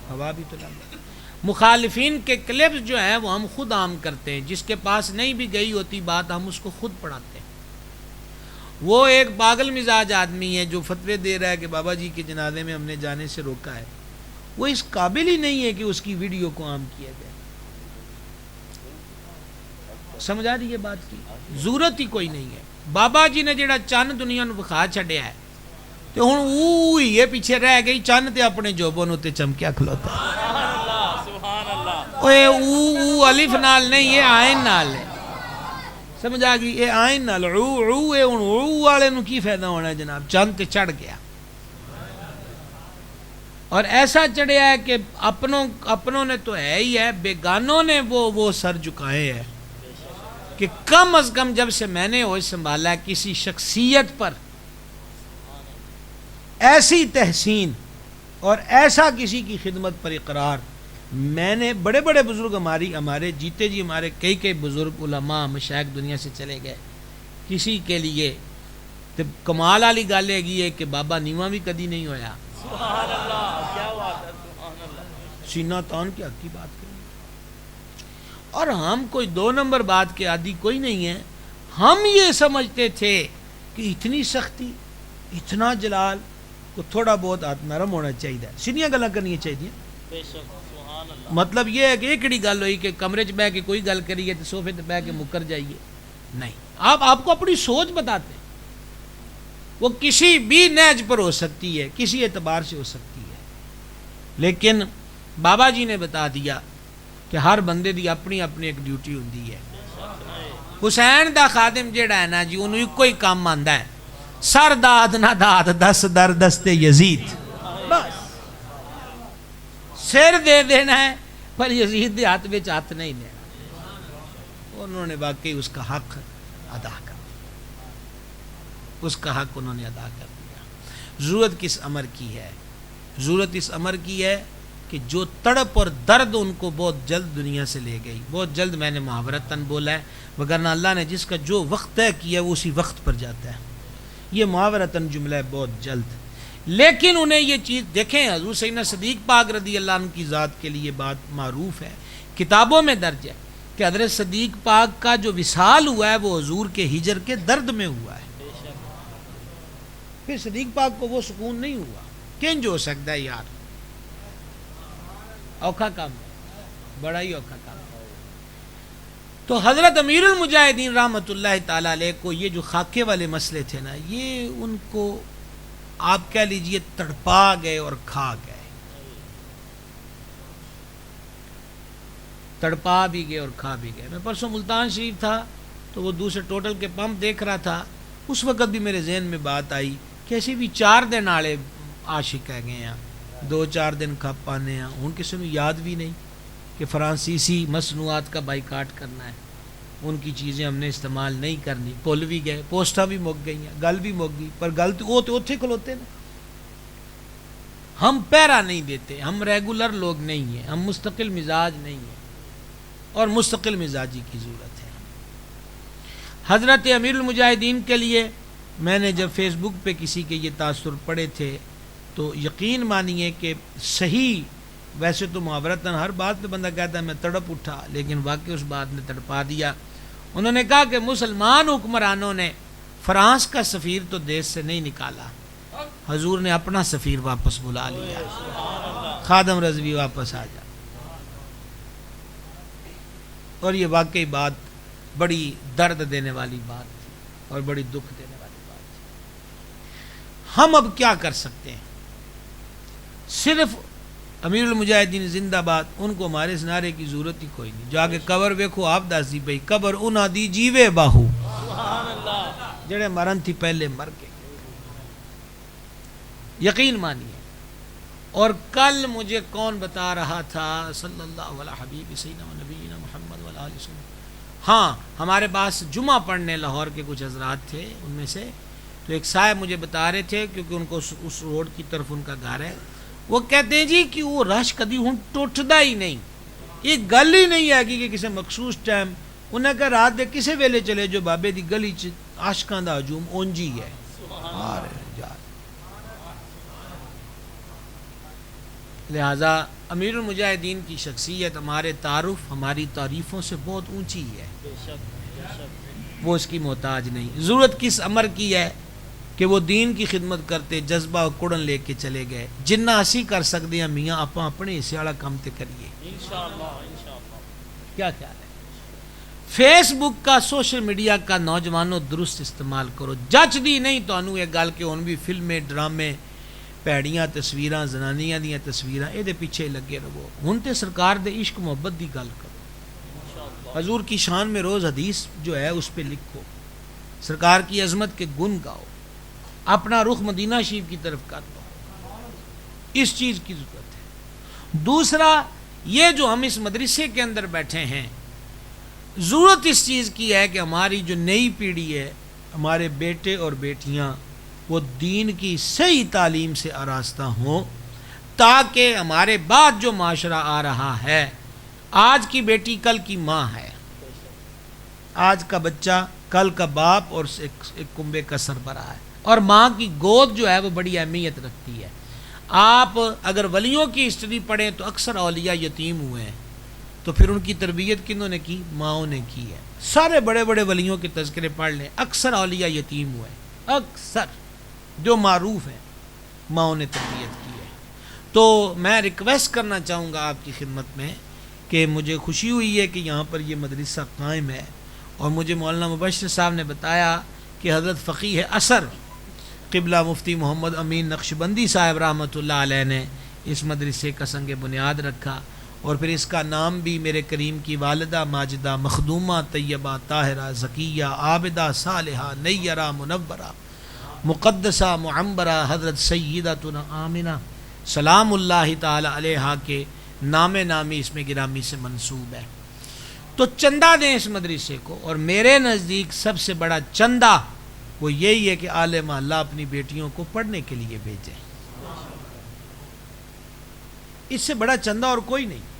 ہوا بھی تو نہ دیں۔ مخالفین کے کلپس جو ہیں وہ ہم خود عام کرتے ہیں، جس کے پاس نہیں بھی گئی ہوتی بات ہم اس کو خود پڑھاتے ہیں۔ وہ ایک پاگل مزاج آدمی ہے جو فتوے دے رہا ہے کہ بابا جی کے جنازے میں ہم نے جانے سے روکا ہے، وہ اس قابل ہی نہیں ہے کہ اس کی ویڈیو کو عام کیا جائے۔ سمجھ آ رہی ہے بات کی؟ ضرورت ہی کوئی نہیں ہے۔ بابا جی نے جڑا چند دنیا نو بخا چھڈیا ہے تے ہن او ہی ہے پیچھے رہ گئی، چند تے اپنے جوبوں تے چمکیا کھلوتا ہے۔ سبحان اللہ۔ اوے او الف نال نہیں، یہ عین نال ہے، سمجھ آ گئی؟ یہ عین نال او ہے، ہن او والے نو کی فائدہ ہونا ہے جناب؟ چند تے چڑھ گیا، اور ایسا چڑھیا ہے کہ اپنوں نے تو ہے ہی ہے، بیگانوں نے وہ سر جھکائے ہیں کہ کم از کم جب سے میں نے ہوش سنبھالا ہے کسی شخصیت پر ایسی تحسین اور ایسا کسی کی خدمت پر اقرار، میں نے بڑے بڑے بزرگ ہمارے جیتے جی ہمارے کئی بزرگ علماء مشائخ دنیا سے چلے گئے، کسی کے لیے تو کمال والی گل ہے کہ بابا نیواں بھی کدی نہیں ہویا، سبحان اللہ، کیا بات ہے، سبحان اللہ۔ سینہ تان کے حق کی بات کریں، اور ہم کوئی 2 نمبر بات کے عادی کوئی نہیں ہے۔ ہم یہ سمجھتے تھے کہ اتنی سختی، اتنا جلال کو تھوڑا بہت ہاتھ نرم ہونا چاہیے، سیدھیاں گلاں کرنی چاہیے۔ بے شک، سبحان اللہ۔ مطلب یہ ہے کہ یہ کڑی گل ہوئی کہ کمرے 'چ بہ کے کوئی گل کریے تو صوفے تے بہ کے مکر جائیے، نہیں، آپ کو اپنی سوچ بتاتے ہیں، وہ کسی بھی نہج پر ہو سکتی ہے، کسی اعتبار سے ہو سکتی ہے، لیکن بابا جی نے بتا دیا کہ ہر بندے دی اپنی ایک ڈیوٹی ہوندی ہے۔ حسین دا خادم جیڑا ہے نا جی، انہوں ایک کوئی کام آندا ہے، سر داد نہ داد دس در دستے یزید، بس سر دے دینا ہے پر یزید دے ہاتھ وچ ہاتھ نہیں دینا۔ انہوں نے واقعی اس کا حق ادا کر دیا، اس کا حق انہوں نے ادا کر دیا۔ ضرورت کس امر کی ہے؟ ضرورت اس امر کی ہے کہ جو تڑپ اور درد ان کو بہت جلد دنیا سے لے گئی، بہت جلد، میں نے محاورتاً بولا ہے، وگرنہ اللہ نے جس کا جو وقت طے کیا وہ اسی وقت پر جاتا ہے، یہ محاورتاً جملہ ہے، بہت جلد۔ لیکن انہیں یہ چیز دیکھیں، حضور سیدنا صدیق پاک رضی اللہ عنہ کی ذات کے لیے بات معروف ہے، کتابوں میں درج ہے کہ حضرت صدیق پاک کا جو وصال ہوا ہے وہ حضور کے ہجر کے درد میں ہوا ہے، پھر صدیق پاک کو وہ سکون نہیں ہوا، کنج ہو سکتا ہے یار؟ اوکھا کام، بڑا ہی اوکھا کام۔ تو حضرت امیر المجاہدین رحمۃ اللہ تعالی علیہ کو یہ جو خاکے والے مسئلے تھے نا، یہ ان کو آپ کہہ لیجئے تڑپا گئے اور کھا گئے، تڑپا بھی گئے اور کھا بھی گئے۔ میں پرسوں ملتان شریف تھا تو وہ دوسرے ٹوٹل کے پمپ دیکھ رہا تھا، اس وقت بھی میرے ذہن میں بات آئی کہ ایسے بھی 4 دن آڑے عاشق ہے گئے ہیں، 2-4 دن کھپ پانے ہیں، ان کسی نے یاد بھی نہیں کہ فرانسیسی مصنوعات کا بائیکاٹ کرنا ہے، ان کی چیزیں ہم نے استعمال نہیں کرنی، پل بھی گئے، پوسٹاں بھی مک گئی ہیں، گل بھی مک گئی، پر گل تو وہ تو اتھے کھلوتے نا۔ ہم پیرا نہیں دیتے، ہم ریگولر لوگ نہیں ہیں، ہم مستقل مزاج نہیں ہیں، اور مستقل مزاجی کی ضرورت ہے۔ حضرت امیر المجاہدین کے لیے میں نے جب فیس بک پہ کسی کے یہ تاثر پڑے تھے تو یقین مانیے کہ صحیح، ویسے تو محاورتاً ہر بات پہ بندہ کہتا ہے میں تڑپ اٹھا، لیکن واقعی اس بات نے تڑپا دیا۔ انہوں نے کہا کہ مسلمان حکمرانوں نے فرانس کا سفیر تو دیش سے نہیں نکالا، حضور نے اپنا سفیر واپس بلا لیا، خادم رضوی واپس آ جا۔ اور یہ واقعی بات بڑی درد دینے والی بات تھی اور بڑی دکھ دینے والی بات تھی۔ ہم اب کیا کر سکتے ہیں؟ صرف امیر المجاہدین زندہ باد، ان کو ہمارے اس نعرے کی ضرورت ہی کوئی نہیں۔ جا کے قبر ویکھو آپ دس دی بھائی قبر انہاں دی جیوے باہو سبحان اللہ، جڑے مرن تھی پہلے مر گئے، یقین مانیے۔ اور کل مجھے کون بتا رہا تھا، صلی اللہ علیہ حبیب سیدنا و نبینا محمد و علیہ وسلم، ہاں ہمارے پاس جمعہ پڑھنے لاہور کے کچھ حضرات تھے، ان میں سے تو ایک صاحب مجھے بتا رہے تھے، کیونکہ ان کو اس روڈ کی طرف ان کا گھر ہے، وہ کہتے ہیں جی کہ وہ رش کدی ہوں ٹوٹدا ہی نہیں، یہ گل ہی نہیں ہے کہ کسی مخصوص ٹائم انہیں کہا رات دے کسے ویلے چلے جو بابے دی گلی چ عاشقاں دا ہجوم اونجی ہے۔ لہذا امیر المجاہدین کی شخصیت ہمارے تعارف، ہماری تعریفوں سے بہت اونچی ہے، بے شک بے شک، وہ اس کی محتاج نہیں۔ ضرورت کس امر کی ہے کہ وہ دین کی خدمت کرتے جذبہ و کڑن لے کے چلے گئے، جنہ اسی کر سکتے ہیں میاں آپ اپنے حصے والا کام تے کریے۔ انشاءاللہ انشاءاللہ۔ کیا خیال ہے؟ فیس بک کا، سوشل میڈیا کا نوجوانوں درست استعمال کرو۔ جچ دی نہیں تانوں یہ گل کہ ہن بھی فلمیں، ڈرامے، پیڑیاں تصویراں، زنانیاں دیاں تصویراں یہ پیچھے لگے رہو۔ ہن تے سرکار دے عشق محبت دی گل کرو، حضور کی شان میں روز حدیث جو ہے اس پہ لکھو، سرکار کی عظمت کے گن گاؤ، اپنا رخ مدینہ شریف کی طرف کر دو، اس چیز کی ضرورت ہے۔ دوسرا یہ جو ہم اس مدرسے کے اندر بیٹھے ہیں، ضرورت اس چیز کی ہے کہ ہماری جو نئی پیڑھی ہے، ہمارے بیٹے اور بیٹیاں وہ دین کی صحیح تعلیم سے آراستہ ہوں، تاکہ ہمارے بعد جو معاشرہ آ رہا ہے، آج کی بیٹی کل کی ماں ہے، آج کا بچہ کل کا باپ اور ایک کنبے کا سربراہ ہے، اور ماں کی گود جو ہے وہ بڑی اہمیت رکھتی ہے۔ آپ اگر ولیوں کی ہسٹری پڑھیں تو اکثر اولیاء یتیم ہوئے ہیں، تو پھر ان کی تربیت کنہوں نے کی؟ ماؤں نے کی ہے۔ سارے بڑے بڑے ولیوں کے تذکرے پڑھ لیں، اکثر اولیاء یتیم ہوئے، اکثر جو معروف ہیں ماؤں نے تربیت کی ہے۔ تو میں ریکویسٹ کرنا چاہوں گا آپ کی خدمت میں کہ مجھے خوشی ہوئی ہے کہ یہاں پر یہ مدرسہ قائم ہے، اور مجھے مولانا مبشر صاحب نے بتایا کہ حضرت فقیہ اثر قبلہ مفتی محمد امین نقشبندی صاحب رحمۃ اللہ علیہ نے اس مدرسے کا سنگ بنیاد رکھا، اور پھر اس کا نام بھی میرے کریم کی والدہ ماجدہ مخدومہ طیبہ طاہرہ زکیہ عابدہ صالحہ نیرہ منورہ مقدسہ معمبرہ حضرت سیدتنا آمنہ سلام اللہ تعالی علیہا کے نام نامی اس میں گرامی سے منسوب ہے۔ تو چندہ دیں اس مدرسے کو، اور میرے نزدیک سب سے بڑا چندہ وہ یہی ہے کہ اہل محلہ اپنی بیٹیوں کو پڑھنے کے لیے بھیجیں، اس سے بڑا چندہ اور کوئی نہیں۔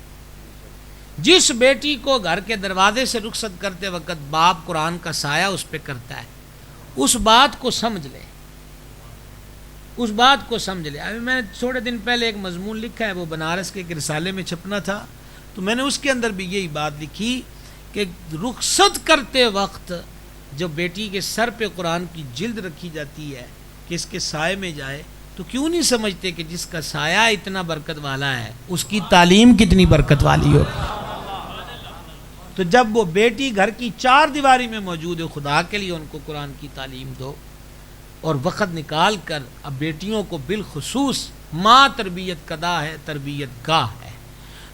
جس بیٹی کو گھر کے دروازے سے رخصت کرتے وقت باپ قرآن کا سایہ اس پہ کرتا ہے، اس بات کو سمجھ لے، اس بات کو سمجھ لے۔ ابھی میں نے تھوڑے دن پہلے ایک مضمون لکھا ہے، وہ بنارس کے ایک رسالے میں چھپنا تھا، تو میں نے اس کے اندر بھی یہی بات لکھی کہ رخصت کرتے وقت جب بیٹی کے سر پہ قرآن کی جلد رکھی جاتی ہے کہ اس کے سائے میں جائے، تو کیوں نہیں سمجھتے کہ جس کا سایہ اتنا برکت والا ہے اس کی تعلیم کتنی برکت والی ہو۔ تو جب وہ بیٹی گھر کی چار دیواری میں موجود ہے، خدا کے لیے ان کو قرآن کی تعلیم دو، اور وقت نکال کر اب بیٹیوں کو بالخصوص ماں تربیت کدا ہے، تربیت گاہ ہے۔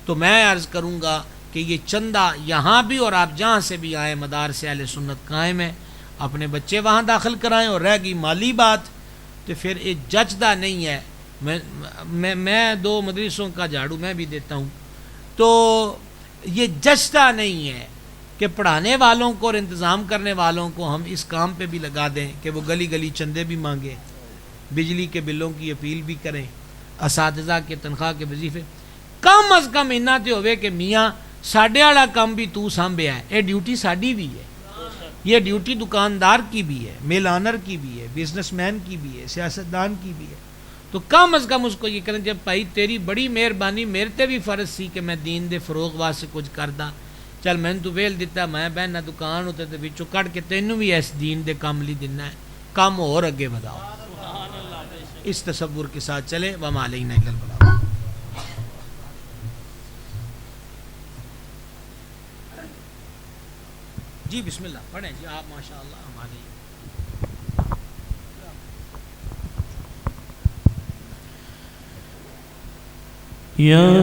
تو میں عرض کروں گا کہ یہ چندہ یہاں بھی اور آپ جہاں سے بھی آئیں، مدارس اہل سنت قائم ہے، اپنے بچے وہاں داخل کرائیں، اور رہ گئی مالی بات تو پھر یہ جچدہ نہیں ہے۔ میں 2 مدرسوں کا جھاڑو میں بھی دیتا ہوں، تو یہ جچدہ نہیں ہے کہ پڑھانے والوں کو اور انتظام کرنے والوں کو ہم اس کام پہ بھی لگا دیں کہ وہ گلی گلی چندے بھی مانگیں، بجلی کے بلوں کی اپیل بھی کریں، اساتذہ کے تنخواہ کے وظیفے، کم از کم اتنا تو ہوئے کہ میاں ساڈے والا کام بھی تو سانبھیا ہے، یہ ڈیوٹی ساڈی بھی ہے، یہ ڈیوٹی دکاندار کی بھی ہے، میل آنر کی بھی ہے، بزنس مین کی بھی ہے، سیاستدان کی بھی ہے۔ تو کم از کم اس کو یہ کریں جب بھائی تیری بڑی مہربانی، میرے تے بھی فرض سی کہ میں دین دے فروغ واسطے کچھ کردا، چل میں تو ویل دیتا، میں بہنا دکان ہوتے تے وچوں کٹ کے تینوں بھی اس دین دے کام لی دینا ہے، کام اور اگے بڑھاؤ، اس تصور کے ساتھ چلے۔ وما علینا الا البلاغ۔ جی بسم اللہ پڑھیں جی آپ ماشاء اللہ ہمارے یا